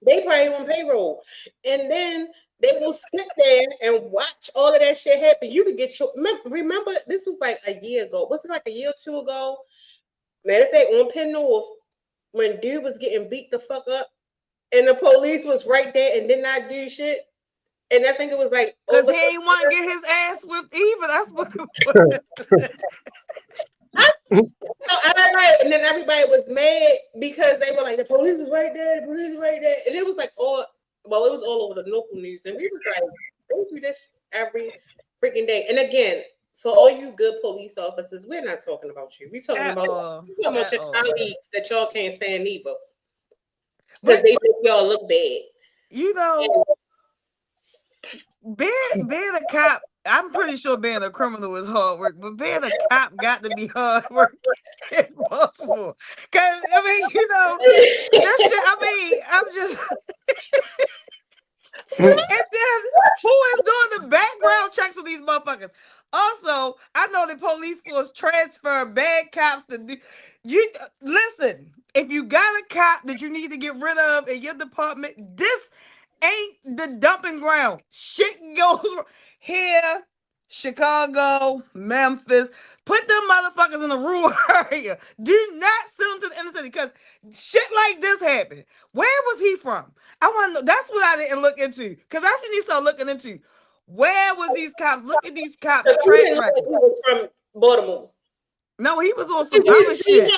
They probably on payroll. And then they will sit there and watch all of that shit happen. You could get your remember this was like a year ago. Was it like a year or two ago? Matter of fact, on Penn North, when dude was getting beat the fuck up and the police was right there and did not do shit. And I think it was like because he ain't want to get his ass whipped either. That's what it was. And then everybody was mad because they were like, the police was right there, the police was right there. And it was like it was all over the local news. And we was like, they do this every freaking day. And again, for all you good police officers, we're not talking about you. We're talking about your colleagues that y'all can't stand either. Because they make y'all look bad. You know, being a cop, I'm pretty sure being a criminal is hard work, but being a cop got to be hard work in Baltimore. Because, I mean, you know, that shit, I mean, I'm just... And then, who is doing the background checks on these motherfuckers? Also, I know the police force transfer bad cops to do... Listen, if you got a cop that you need to get rid of in your department, this ain't the dumping ground. Shit goes here, Chicago, Memphis. Put them motherfuckers in the rural area. Do not send them to the inner city because shit like this happened. Where was he from? I want to know. That's what I didn't look into because that's what you start looking into. Where was these cops? Look at these cops' track record. He was from Baltimore. No, he was on some other shit.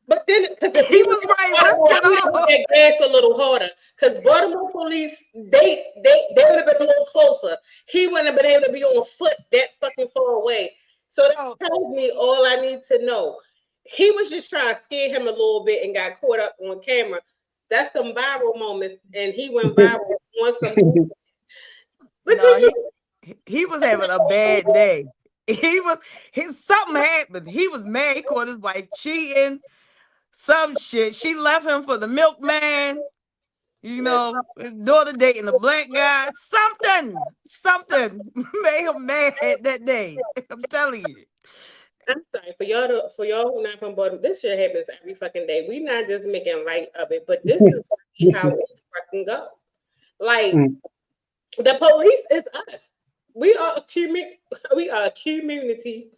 But then, because he was right, risking all that gas a little harder. Because Baltimore police, they would have been a little closer. He wouldn't have been able to be on foot that fucking far away. So that tells me all I need to know. He was just trying to scare him a little bit and got caught up on camera. That's some viral moments, and he went viral on some. But no, he was having a bad day. Something happened. He was mad. He caught his wife cheating. some shit. She left him for the milkman. You know, his daughter dating a black guy. Something made him mad that day. I'm telling you. I'm sorry for y'all who not from Baltimore. This shit happens every fucking day. We not just making light of it, but this is really how it fucking go. Like the police is us. We are a community. We are a community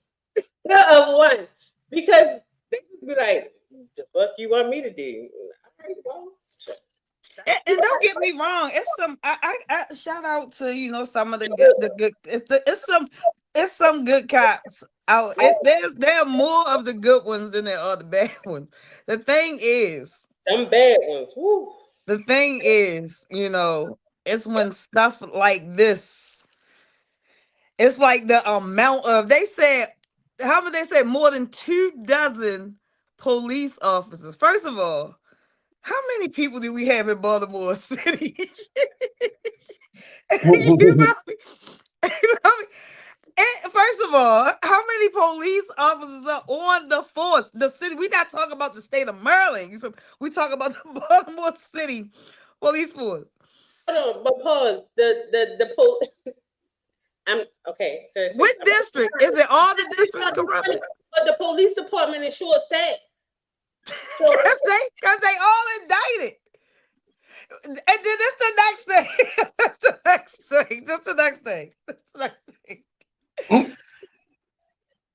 of one because they just be like, "The fuck you want me to do?" All right, well. And don't get me wrong, it's some I shout out to some of the good it's some good cops out. There are more of the good ones than there are the bad ones. The thing is, them bad ones. Woo. The thing is, it's when stuff like this. It's like the amount of they said how many they said more than 24 police officers. First of all, how many people do we have in Baltimore City? You know me? And first of all, how many police officers are on the force? The city. We're not talking about the state of Maryland. We talk about the Baltimore City police force. Hold on, but pause. The police. I'm okay. Seriously. What district? Is it all the districts corrupted? But the police department is short staffed. Because they all indicted. And then this the next thing. That's the next thing.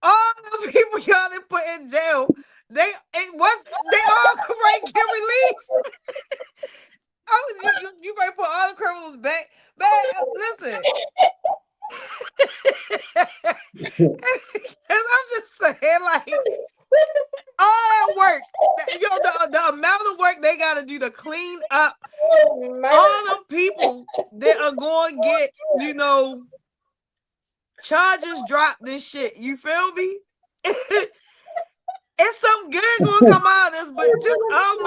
All the people y'all didn't put in jail, they all right get released. You might put all the criminals back. Man, listen. I'm just saying, like, all that work, the amount of work they got to do to clean up all the people that are going to get, charges dropped and shit. You feel me? It's some good going to come out of this, but just, oh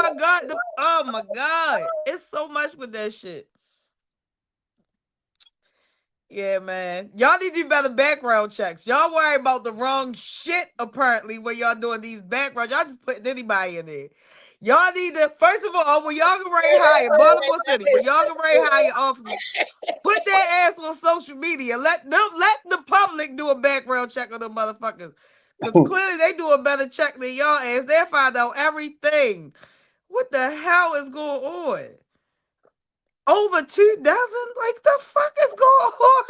my God. It's so much with that shit. Yeah, man. Y'all need to do better background checks. Y'all worry about the wrong shit, apparently, when y'all doing these backgrounds. Y'all just putting anybody in there. Y'all need to, first of all, when y'all can ready to hire Baltimore City, when y'all can ready to hire officers, put that ass on social media. Let the public do a background check on them motherfuckers. Because clearly they do a better check than y'all ass. They find out everything. What the hell is going on? Over 24? Like, the fuck is going on?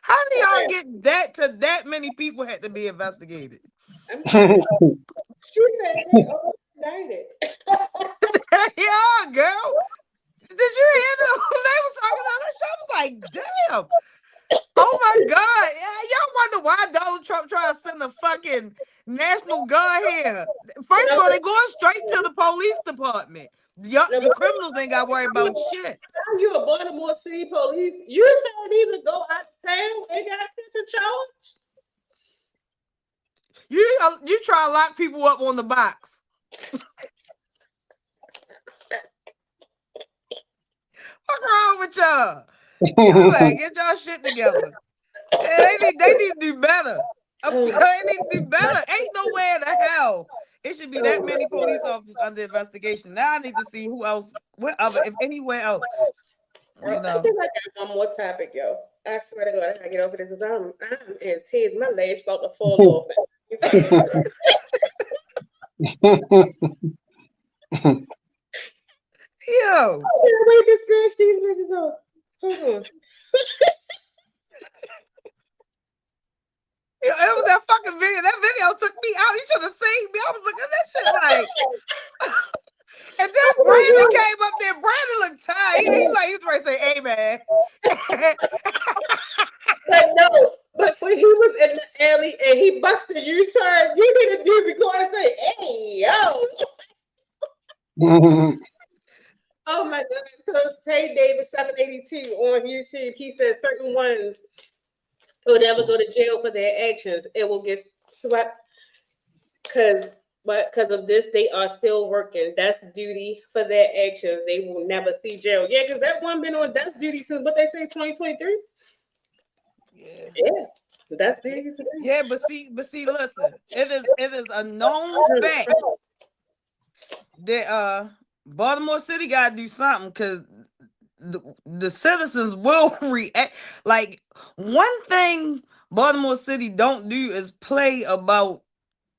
How do y'all get that many people had to be investigated? She said they overnighted. Yeah, girl. Did you hear them? They was talking about that shit. I was like, damn. Oh my God. Y'all wonder why Donald Trump trying to send the fucking National Guard here. First of all, they going straight to the police department. The criminals ain't got to worry about shit. How you a Baltimore City police? You can't even go out of town and got to charge. You try to lock people up on the box. What's wrong with y'all? Y'all better get y'all shit together. They need to do better. I'm telling you, they need to do better. Ain't nowhere in the hell it should be that many police officers under investigation. Now I need to see who else, if anywhere else. I think I got one more topic, yo. I swear to God, I gotta get over this because I'm in tears. My legs about to fall off. Yo. I can't wait to scratch these bitches off. Hold on. It was that fucking video. That video took me out. You should have seen me. I was looking at that shit like. And then Brandon came up there. Brandon looked tired. He was ready to say, "Hey, man." But when he was in the alley and he busted U-turn, you need to do record and say, "Hey, yo." Oh my God. So Tay Davis 782 on YouTube, he says certain ones will never go to jail for their actions. It will get swept because of this, they are still working. That's duty for their actions. They will never see jail. Yeah, because that one been on death duty since what they say 2023. Yeah. That's duty. Yeah, but see, listen. It is a known fact Baltimore City got to do something because the citizens will react. Like, one thing Baltimore City don't do is play about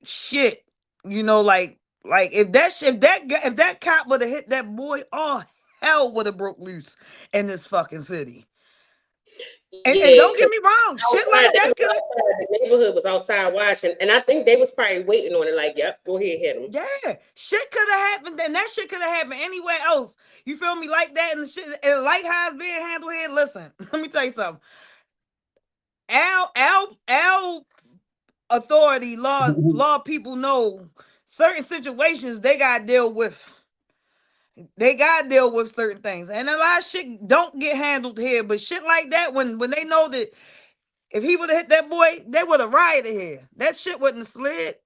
shit. You know, like if that cop would have hit that boy, all hell would have broke loose in this fucking city. And Yeah, don't get me wrong, shit like that could have. The neighborhood was outside watching, and I think they was probably waiting on it. Like, yep, go ahead, hit him. Yeah, shit could have happened. Then that shit could have happened anywhere else. You feel me? Like that, and the shit, and like how it's being handled here. Listen, let me tell you something. Our authority, law people know certain situations they gotta deal with. They gotta deal with certain things, and a lot of shit don't get handled here. But shit like that, when they know that if he would have hit that boy, they would have rioted here. That shit wouldn't have slid.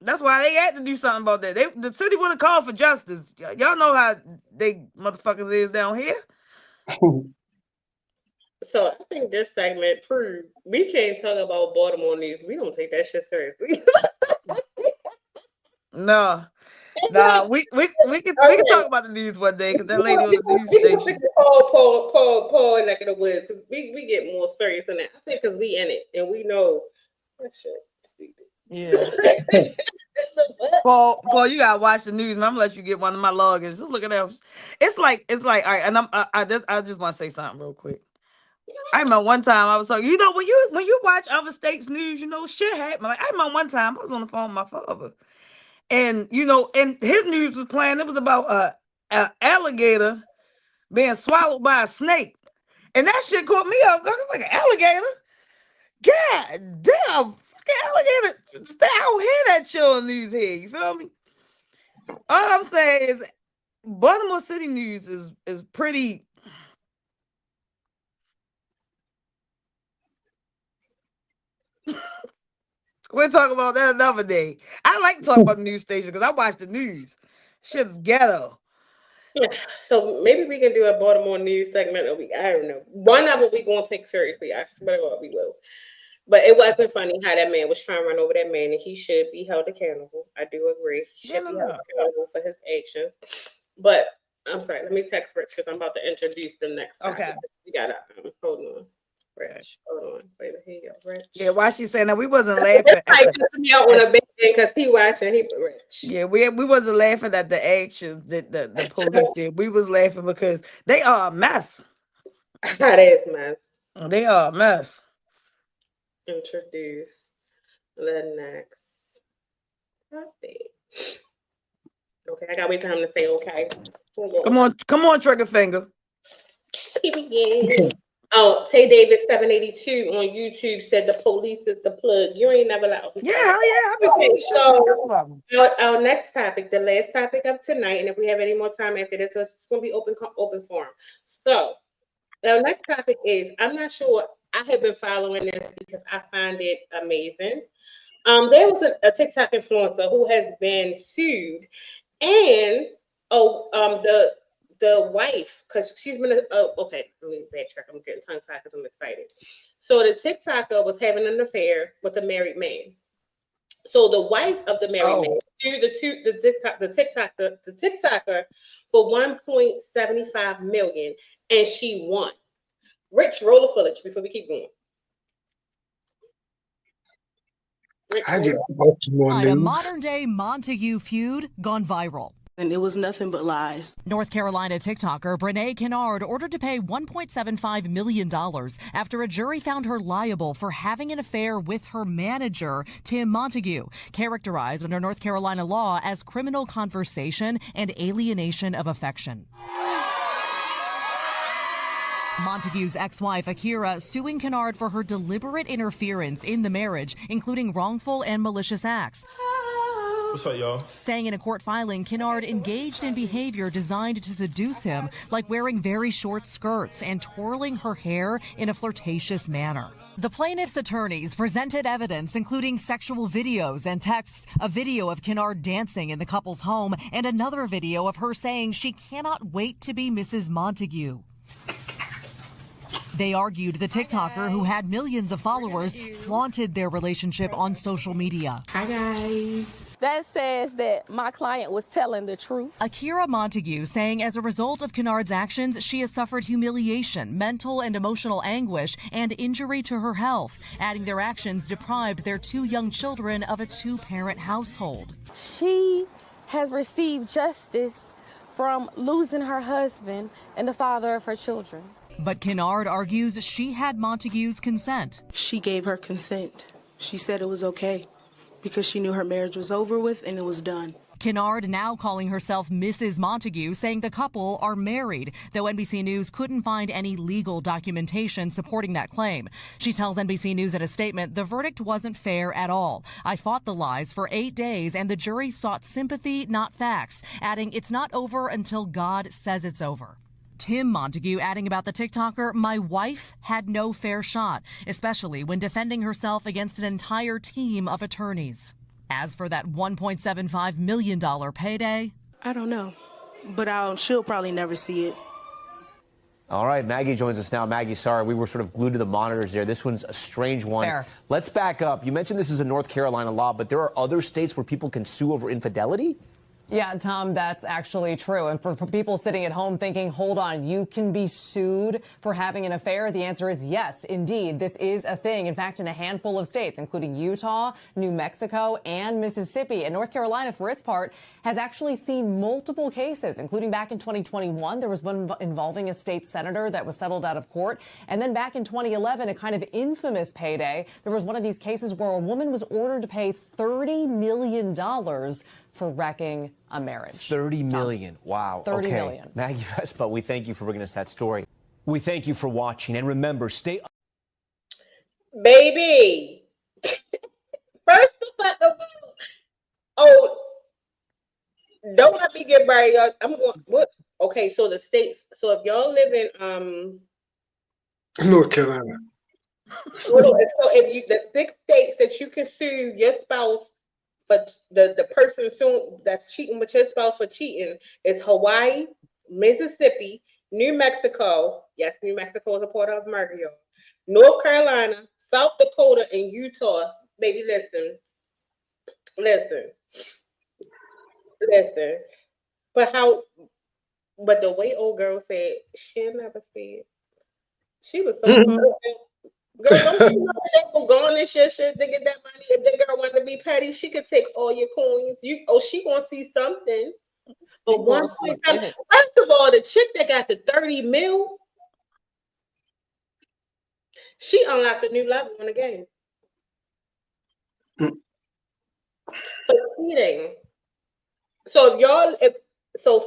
That's why they had to do something about that. The city would have called for justice. Y'all know how they motherfuckers is down here. So I think this segment proved we can't talk about Baltimore news. We don't take that shit seriously. No. Nah, we can talk about the news one day because that lady on the news station. Paul, neck of the woods. We get more serious than that. I think because we in it and we know that shit stupid. Yeah. Paul, you gotta watch the news, man. I'm gonna let you get one of my logins. Just look at that. It's like all right. And I just want to say something real quick. I remember one time I was like, you know, when you watch other states' news, you know, shit happen. Like, I remember one time I was on the phone with my father. And you know, and his news was playing. It was about an alligator being swallowed by a snake, and that shit caught me up. I was like, an alligator? God damn, fucking alligator! I don't hear that shit on the news here. You feel me? All I'm saying is, Baltimore City news is pretty. We'll talk about that another day. I like to talk about the news station because I watch the news. Shit's ghetto. So maybe we can do a Baltimore news segment a week. I don't know. One of them we gonna take seriously. I swear to God we will. But it wasn't funny how that man was trying to run over that man, and he should be held accountable. I do agree. He should be held accountable for his actions. But I'm sorry. Let me text Rich because I'm about to introduce the next topic. Okay. We gotta hold on. Rich, hold on. Wait, here you go, Rich. Yeah, why she saying that? We wasn't laughing. Me out on a bed because he watching. He Rich. Yeah, we wasn't laughing at the actions that the police did. We was laughing because they are a mess. That is mess. They are a mess. Introduce the next topic. Okay, I gotta wait for him to say okay. Come on, trigger finger. Oh, Tay Davis 782 on YouTube said the police is the plug. You ain't never allowed. Yeah. Okay, so our next topic, the last topic of tonight, and if we have any more time after this, it's going to be open forum. So our next topic is, I'm not sure. I have been following this because I find it amazing. There was a TikTok influencer who has been sued, and the wife, because she's been okay, let me backtrack. I'm getting tongue tied because I'm excited. So the TikToker was having an affair with a married man. So the wife of the married man sued the TikToker for $1.75 million, and she won. Rich, roll the footage before we keep going. I get Baltimore news. A modern-day Montague feud gone viral. And it was nothing but lies. North Carolina TikToker Brene Kennard ordered to pay $1.75 million after a jury found her liable for having an affair with her manager, Tim Montague, characterized under North Carolina law as criminal conversation and alienation of affection. Montague's ex-wife, Akira, suing Kennard for her deliberate interference in the marriage, including wrongful and malicious acts. What's up, y'all? Saying in a court filing, Kennard engaged in behavior designed to seduce him, like wearing very short skirts and twirling her hair in a flirtatious manner. The plaintiff's attorneys presented evidence, including sexual videos and texts, a video of Kennard dancing in the couple's home, and another video of her saying she cannot wait to be Mrs. Montague. They argued the TikToker, who had millions of followers, flaunted their relationship on social media. Hi, guys. that says that my client was telling the truth. Akira Montague saying as a result of Kennard's actions, she has suffered humiliation, mental and emotional anguish, and injury to her health, adding their actions deprived their 2 young children of a 2-parent household. She has received justice from losing her husband and the father of her children. But Kennard argues she had Montague's consent. She gave her consent. She said it was okay because she knew her marriage was over with and it was done. Kennard now calling herself Mrs. Montague, saying the couple are married, though NBC News couldn't find any legal documentation supporting that claim. She tells NBC News in a statement, the verdict wasn't fair at all. I fought the lies for 8 days and the jury sought sympathy, not facts, adding it's not over until God says it's over. Tim Montague adding about the TikToker, my wife had no fair shot, especially when defending herself against an entire team of attorneys. As for that $1.75 million payday, I don't know, but she'll probably never see it. All right, Maggie joins us now. Maggie, sorry, we were sort of glued to the monitors there. This one's a strange one. Fair. Let's back up. You mentioned this is a North Carolina law, but there are other states where people can sue over infidelity? Yeah, Tom, that's actually true. And for people sitting at home thinking, hold on, you can be sued for having an affair, the answer is yes, indeed. This is a thing. In fact, in a handful of states, including Utah, New Mexico, and Mississippi. And North Carolina, for its part, has actually seen multiple cases, including back in 2021. There was one involving a state senator that was settled out of court. And then back in 2011, a kind of infamous payday, there was one of these cases where a woman was ordered to pay $30 million for wrecking a marriage. 30 million. Wow. 30 okay. million. All Vespa, we thank you for bringing us that story. We thank you for watching. And remember, stay... Baby. First of all, don't let me get married. I'm going, what? Okay, so the states, so if y'all live in North Carolina. So if you, the 6 states that you can sue your spouse, but the person that's cheating with your spouse for cheating is Hawaii, Mississippi, New Mexico. Yes, New Mexico is a part of America, y'all. North Carolina, South Dakota, and Utah. Baby, listen. But the way old girl said, she'll never see it. She was so girl, don't you know that they will go on and shit to get that money? If the girl wanted to be petty, she could take all your coins. She gonna see something. But first of all, the chick that got the 30 mil, she unlocked a new level in the game. For cheating. So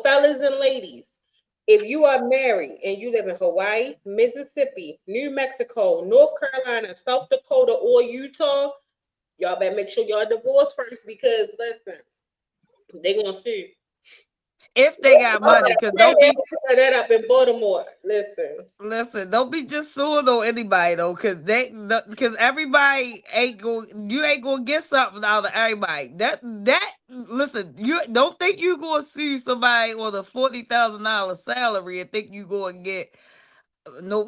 fellas and ladies, if you are married and you live in Hawaii, Mississippi, New Mexico, North Carolina, South Dakota, or Utah, y'all better make sure y'all divorced first, because listen, they gonna sue. If they got money, because don't be that up in Baltimore. Listen, don't be just suing on anybody though, because everybody you ain't gonna get something out of everybody. Listen, you don't think you gonna sue somebody with a $40,000 salary and think you gonna get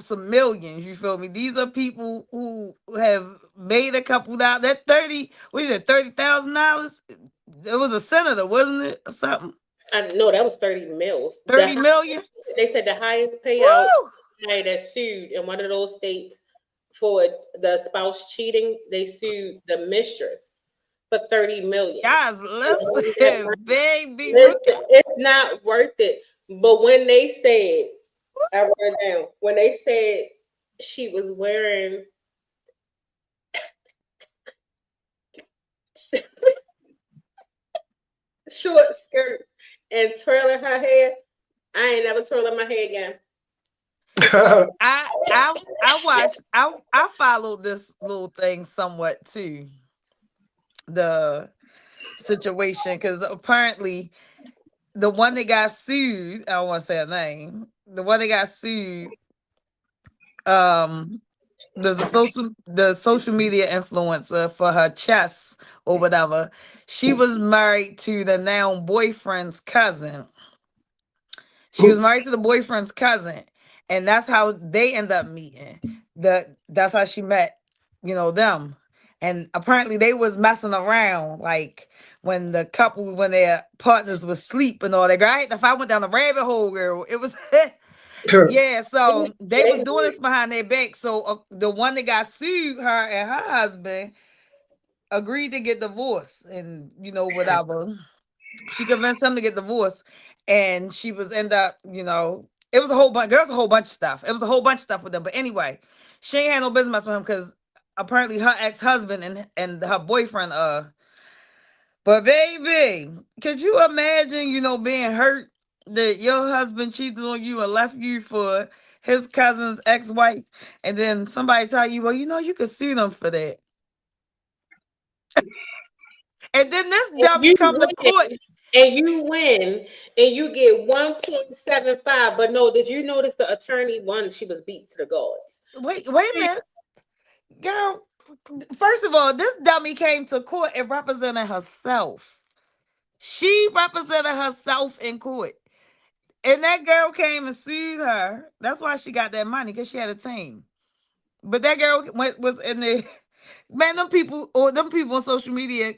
some millions. You feel me? These are people who have made a couple dollars. That $30,000. It was a senator, wasn't it, or something? I know that was 30 mils. 30 million? They said the highest payout that sued in one of those states for the spouse cheating, they sued the mistress for 30 million. Guys, listen, baby. It's not worth it. But when they said, I wrote it down, when they said she was wearing short skirts and twirling her hair, I ain't never twirling my hair again. I followed this little thing somewhat too, the situation, because apparently the one that got sued, I don't want to say her name, the one that got sued, the social media influencer for her chess or whatever, she was married to the now boyfriend's cousin. She was married to the boyfriend's cousin, and that's how they end up meeting. That's how she met, them. and apparently they was messing around, like when the couple, when their partners was asleep and all that. Right? If I went down the rabbit hole, girl, it was yeah. So they was doing this behind their back. So the one that got sued, her and her husband, agreed to get divorced, and whatever. She convinced him to get divorced, and she was end up, it was a whole bunch. There was a whole bunch of stuff. It was a whole bunch of stuff with them. But anyway, she ain't had no business messing with him because apparently her ex-husband and her boyfriend. But baby, could you imagine, being hurt that your husband cheated on you and left you for his cousin's ex-wife, and then somebody tell you, well, you could sue them for that. And then this dummy come to court. And you win, and you get 1.75. But no, did you notice the attorney won? She was beat to the guards. Wait a minute, girl. First of all, this dummy came to court and represented herself. She represented herself in court, and that girl came and sued her. That's why she got that money, because she had a team. But that girl was in the man. Them people on social media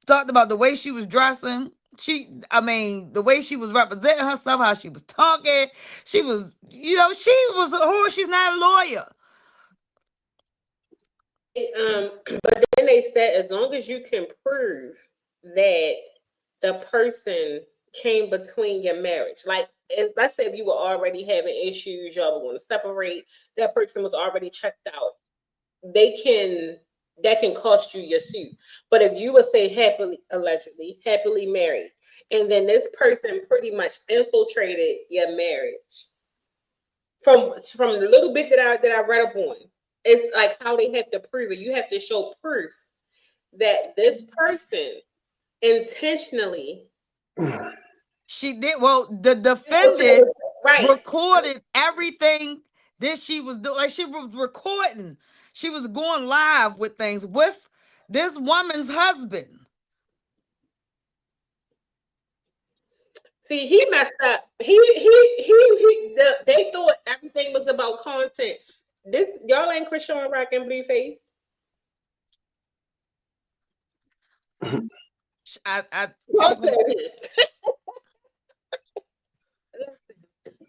talked about the way she was dressing. The way she was representing herself, how she was talking. She was, she was a whore. She's not a lawyer. But then they said, as long as you can prove that the person came between your marriage, like let's say if you were already having issues, y'all were going to separate, that person was already checked out, that can cost you your suit. But if you would say allegedly happily married, and then this person pretty much infiltrated your marriage, from the little bit that I read up on, it's like how they have to prove it. You have to show proof that this person intentionally. She did. Well, the defendant recorded everything that she was doing. Like, she was recording. She was going live with things with this woman's husband. See, he messed up. They thought everything was about content. This y'all ain't Krishan Rock and Blueface.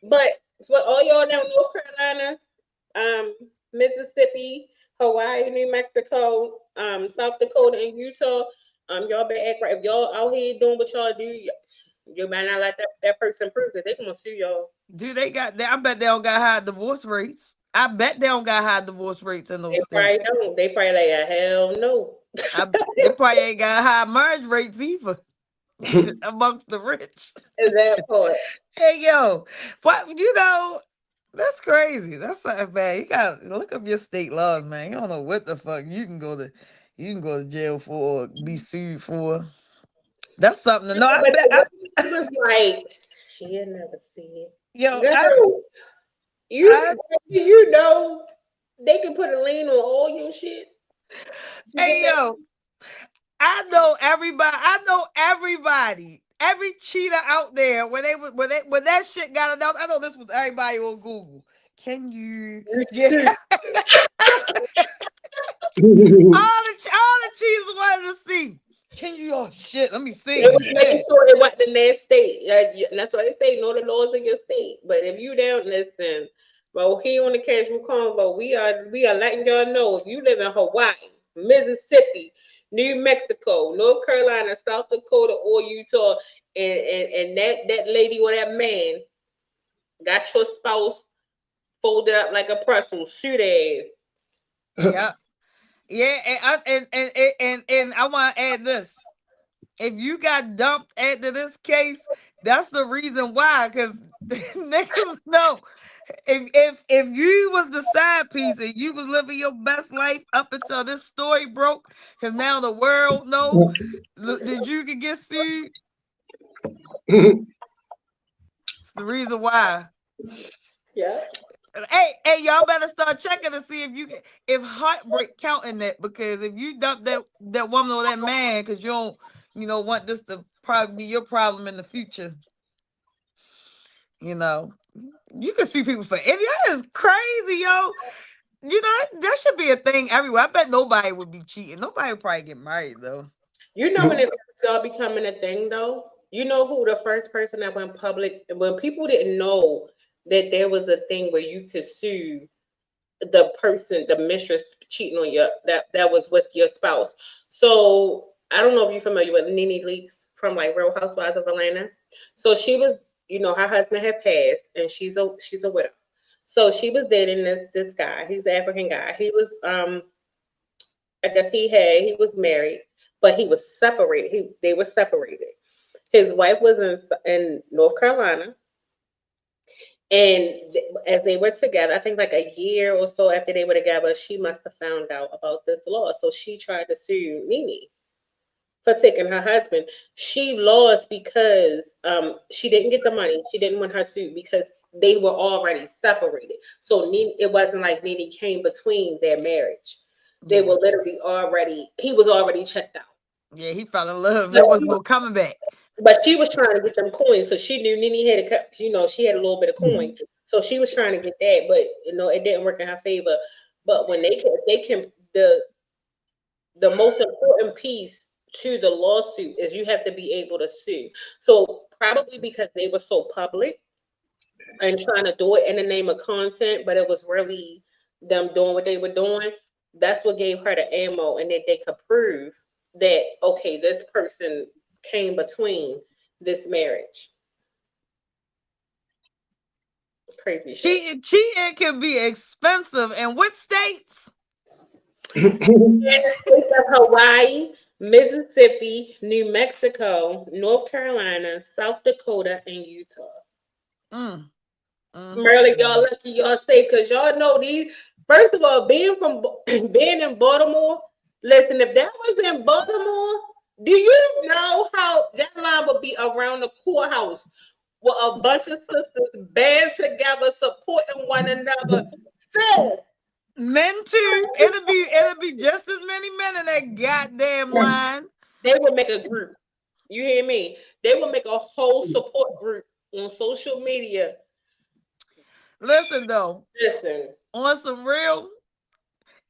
But for all y'all know, North Carolina, Mississippi, Hawaii, New Mexico, South Dakota, and Utah, y'all better act right. If y'all out here doing what y'all do, you better not let that person prove, because they gonna sue y'all. Do they got that? I bet they don't got high divorce rates. I bet they don't got high divorce rates in those states. Probably don't. They probably like, hell no. They probably ain't got high marriage rates either amongst the rich. Is that part? Hey, yo, but that's crazy. That's something bad. You gotta look up your state laws, man. You don't know what the fuck you can go to jail for or be sued for. That's something to know. I bet I was like, she'll never see it. Yo, you know, they can put a lien on all your shit. Hey, yo, I know everybody, every cheater out there. When that shit got announced, I know this was everybody on Google. Can you? Yeah. all the cheaters wanted to see. Can you? Oh shit! Let me see. They was making sure it wasn't in their state. And that's why they say know the laws in your state. But if you don't listen, well, here on the Casual Convo, we are letting y'all know, if you live in Hawaii, Mississippi, New Mexico, North Carolina, South Dakota, or Utah, and that lady or that man got your spouse folded up like a pretzel, shoot ass. Yeah. Yeah, and I want to add this. If you got dumped after this case, that's the reason why. Because niggas know if you was the side piece and you was living your best life up until this story broke, because now the world know that you could get sued. It's the reason why. Yeah. Hey, y'all better start checking to see if heartbreak counting that, because if you dump that woman or that man because you don't want this to probably be your problem in the future, you can sue people for it. That is crazy, yo. You know, that should be a thing everywhere. I bet nobody would be cheating. Nobody would probably get married though. You know when it started becoming a thing though? You know who the first person that went public when people didn't know that there was a thing where you could sue the person, the mistress cheating on your that was with your spouse. So I don't know if you're familiar with Nene Leakes from like Real Housewives of Atlanta. So she was, her husband had passed and she's a widow. So she was dating this guy. He's an African guy. He was I guess he was married, but he was separated. They were separated. His wife was in North Carolina, and as they were together, I think like a year or so after they were together, she must have found out about this law. So she tried to sue Nene for taking her husband. She lost because she didn't get the money. She didn't win her suit because they were already separated. So it wasn't like Nene came between their marriage. They were literally he was already checked out. Yeah, he fell in love. There was no coming back. But she was trying to get them coins, so she knew Nene had she had a little bit of coin, so she was trying to get that, but it didn't work in her favor. But when they can the most important piece to the lawsuit is you have to be able to sue. So probably because they were so public and trying to do it in the name of content, but it was really them doing what they were doing. That's what gave her the ammo, and that they could prove that okay, this person came between this marriage. Crazy shit. Cheating can be expensive. And what states? In the states of Hawaii, Mississippi, New Mexico, North Carolina, South Dakota, and Utah. Maryland, y'all lucky y'all safe because y'all know these. First of all, being in Baltimore, listen, if that was in Baltimore, do you know how that line would be around the courthouse with a bunch of sisters band together, supporting one another? Sis, men too. It'll be just as many men in that goddamn line. They would make a group. You hear me? They would make a whole support group on social media. Listen though. Listen. On some real,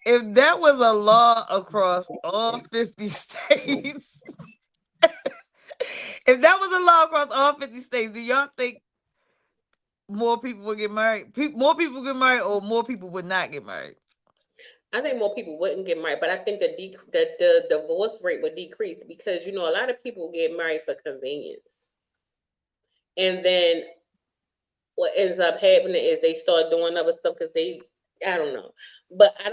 if that was a law across all 50 states, if that was a law across all 50 states, do y'all think more people would get married? More people get married, or more people would not get married? I think more people wouldn't get married, but I think that the divorce rate would decrease because a lot of people get married for convenience, and then what ends up happening is they start doing other stuff because I don't know, but I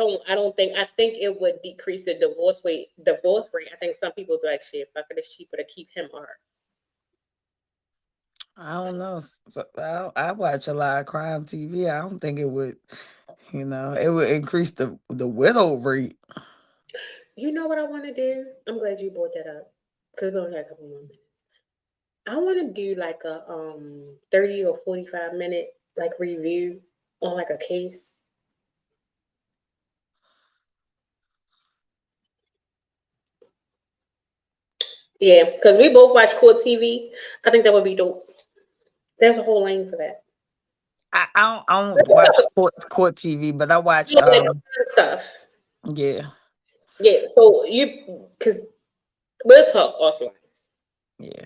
think it would decrease the divorce rate. I think some people would be like, shit, fuck it, it's cheaper to keep him or her. I don't know. So I watch a lot of crime TV. I don't think it would, it would increase the widow rate. You know what I want to do? I'm glad you brought that up because we only have a couple more minutes. I want to do like a 30 or 45-minute like review on like a case. Yeah, because we both watch court TV. I think that would be dope. There's a whole lane for that. I don't watch court TV, but I watch stuff. Yeah. Yeah. So because we'll talk offline. Yeah.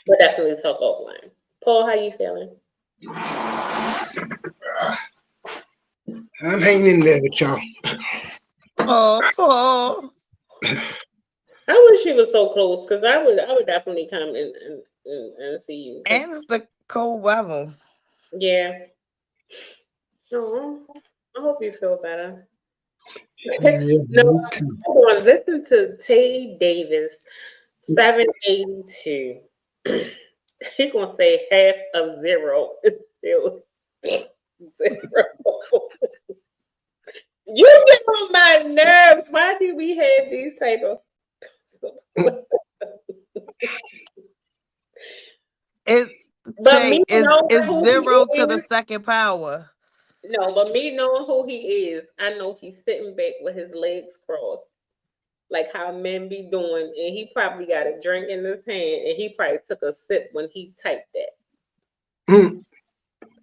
We'll definitely talk offline. Paul, how you feeling? I'm hanging in there with y'all. Oh, Paul. I wish you was so close because I would definitely come and see you. And it's the cold weather. Yeah. Oh, I hope you feel better. No, hold on. Listen to Tay Davis, 782. He gonna say half of zero is still 0. You get on my nerves. Why do we have these type of? Is 0 to the second power. No, but me knowing who he is, I know he's sitting back with his legs crossed, like how men be doing, and he probably got a drink in his hand, and he probably took a sip when he typed that.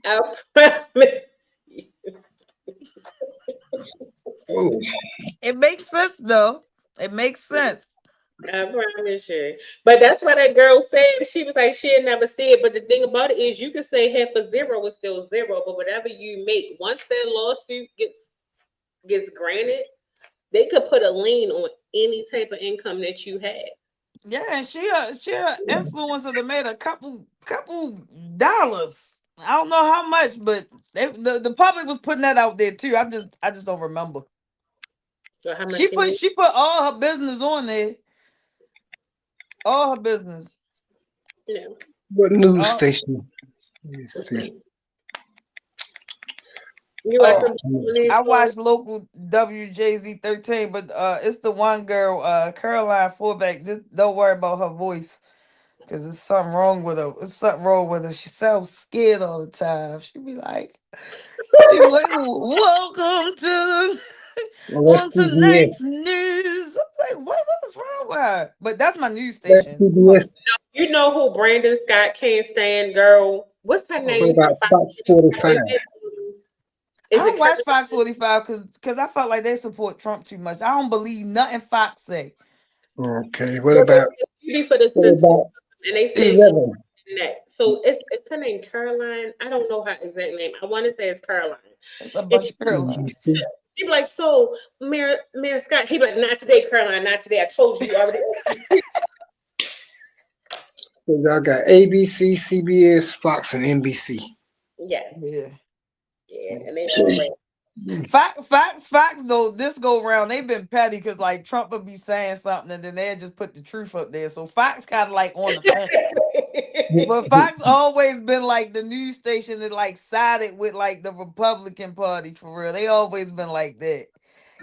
I promise you. Oh, It makes sense though. It makes sense. I promise you. But that's why that girl said she was like she'll never see it. But the thing about it is you can say half a zero is still zero, but whatever you make, once that lawsuit gets granted, they could put a lien on any type of income that you have. Yeah, and she a influencer that made a couple dollars. I don't know how much, but the public was putting that out there too. I just don't remember. So how much she made? She put all her business on there. All her business. Yeah. what news station? Let me see. You watch Oh, some I watched local WJZ 13, but it's the one girl, Caroline Forbeck. Just don't worry about her voice, cause there's something wrong with her. There's something wrong with her. She sounds scared all the time. She be like, welcome to Oh, on that's tonight's CBS. news. I'm like, what's wrong with her? But that's my news That's station. Come on. CBS. You know who Brandon Scott can't stand, girl? What's her Oh. What name about from Fox? Fox 45? I Is don't it watch Kurt? Fox 45 because I felt like they support Trump too much. I don't believe nothing Fox say. Okay. Well, they beauty for the What system, about and they say 11? that. So it's her name Caroline. I don't know her exact name. I want to say it's Caroline. It's a And bunch of Carolines. she be like, so Mayor Scott. He be like, not today, Caroline. Not today. I told you already. So y'all got ABC, CBS, Fox, and NBC. Yeah. Yeah. Yeah, and they all right. Fox though, this go around, they've been petty because like Trump would be saying something and then they'd just put the truth up there. So Fox kind of like on the fence. But Fox always been like the news station that like sided with like the Republican Party for real. They always been like that.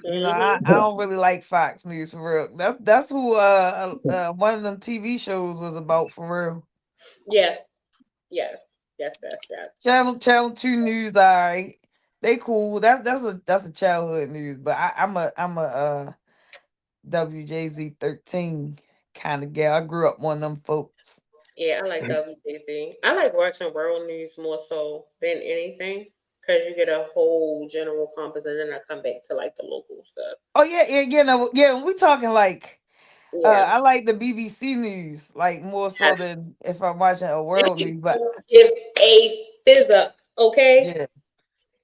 You know, I don't really like Fox News for real. That's who one of them TV shows was about for real. Yes. Yes. Yes. Channel 2 News, all right. They cool. That's a childhood news, but I'm a WJZ 13 kind of gal. I grew up one of them folks. Yeah, I like WJZ. I like watching world news more so than anything because you get a whole general compass, and then I come back to like the local stuff. Oh yeah. We talking like Yeah. I like the BBC news like more so than if I'm watching a world news. But Give a fizz up, okay? yeah,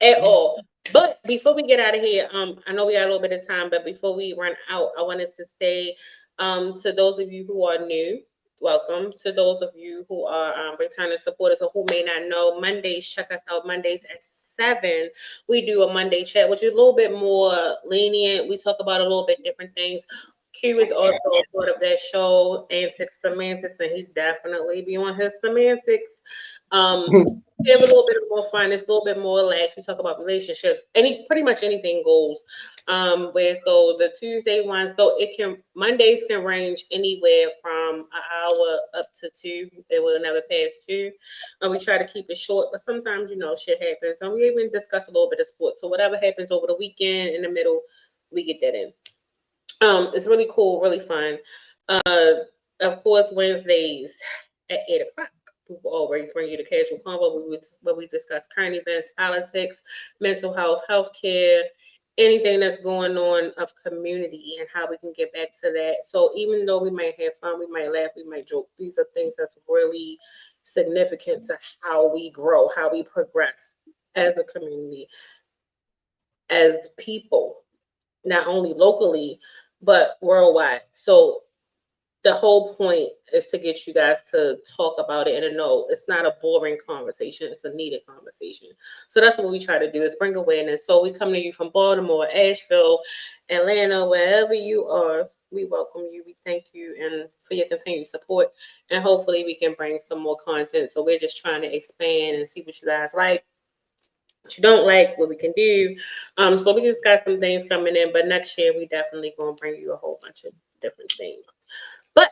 At all. But before we get out of here, I know we got a little bit of time, but before we run out, I wanted to say, to those of you who are new, welcome. To those of you who are returning supporters or who may not know, Mondays, check us out Mondays at 7. We do a Monday chat, which is a little bit more lenient. We talk about a little bit different things. Q is also a part of that show, Antics Semantics, and he definitely be on his semantics. We have a little bit more fun. It's a little bit more relaxed. We talk about relationships. Pretty much anything goes. Where so the Tuesday one, so Mondays can range anywhere from an hour up to 2. It will never pass 2. We try to keep it short, but sometimes shit happens, and we even discuss a little bit of sports. So whatever happens over the weekend in the middle, we get that in. It's really cool, really fun. Of course, Wednesdays at 8 o'clock. We will always bring you the casual convo where we discuss current events, politics, mental health, healthcare, anything that's going on of community and how we can get back to that. So even though we might have fun, we might laugh, we might joke, these are things that's really significant to how we grow, how we progress as a community, as people, not only locally, but worldwide. So the whole point is to get you guys to talk about it and to know it's not a boring conversation, it's a needed conversation. So that's what we try to do, is bring awareness. So we come to you from Baltimore, Asheville, Atlanta, wherever you are. We welcome you, we thank you, and for your continued support, and hopefully we can bring some more content. So we're just trying to expand and see what you guys like, what you don't like, what we can do. So we just got some things coming in, but next year we definitely gonna bring you a whole bunch of different things. But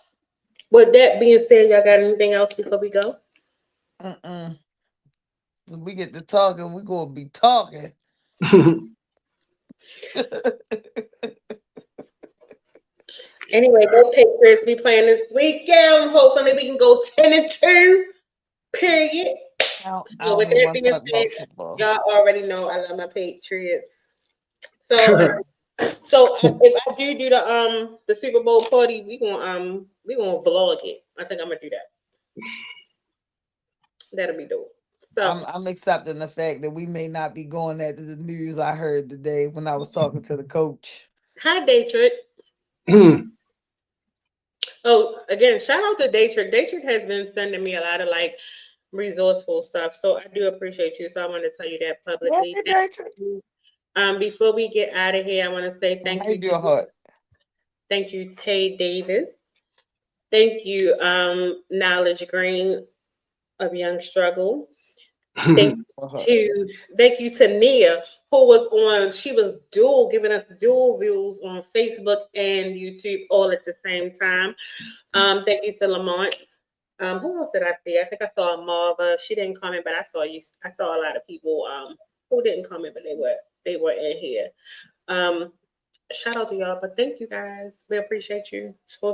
with that being said, y'all got anything else before we go? So we get to talking, we gonna be talking. Anyway, go Patriots. We playing this weekend. Hopefully we can go 10-2. Period. I So don't with even that want to being talk said, about football. y'all already know I love my Patriots. So So if I do the Super Bowl party, we gonna vlog it. I think I'm gonna do that. That'll be dope. So I'm accepting the fact that we may not be going after the news I heard today when I was talking to the coach. hi Daytrick. Oh, again, shout out to Daytrick. Daytrick has been sending me a lot of like resourceful stuff. So I do appreciate you. So I want to tell you that publicly. Thank you. Before we get out of here, I want to say thank you to Tay Davis. Thank you, Knowledge Green of Young Struggle. Thank you to Nia, who was on. She was giving us dual views on Facebook and YouTube all at the same time. Thank you to Lamont. Who else did I see? I think I saw Marva. She didn't comment, but I saw you. I saw a lot of people who didn't comment, but they were in here. Shout out to y'all, but thank you guys. We appreciate you so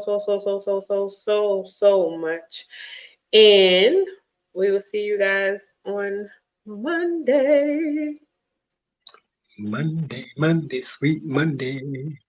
much. And we will see you guys on Monday. Monday, sweet Monday.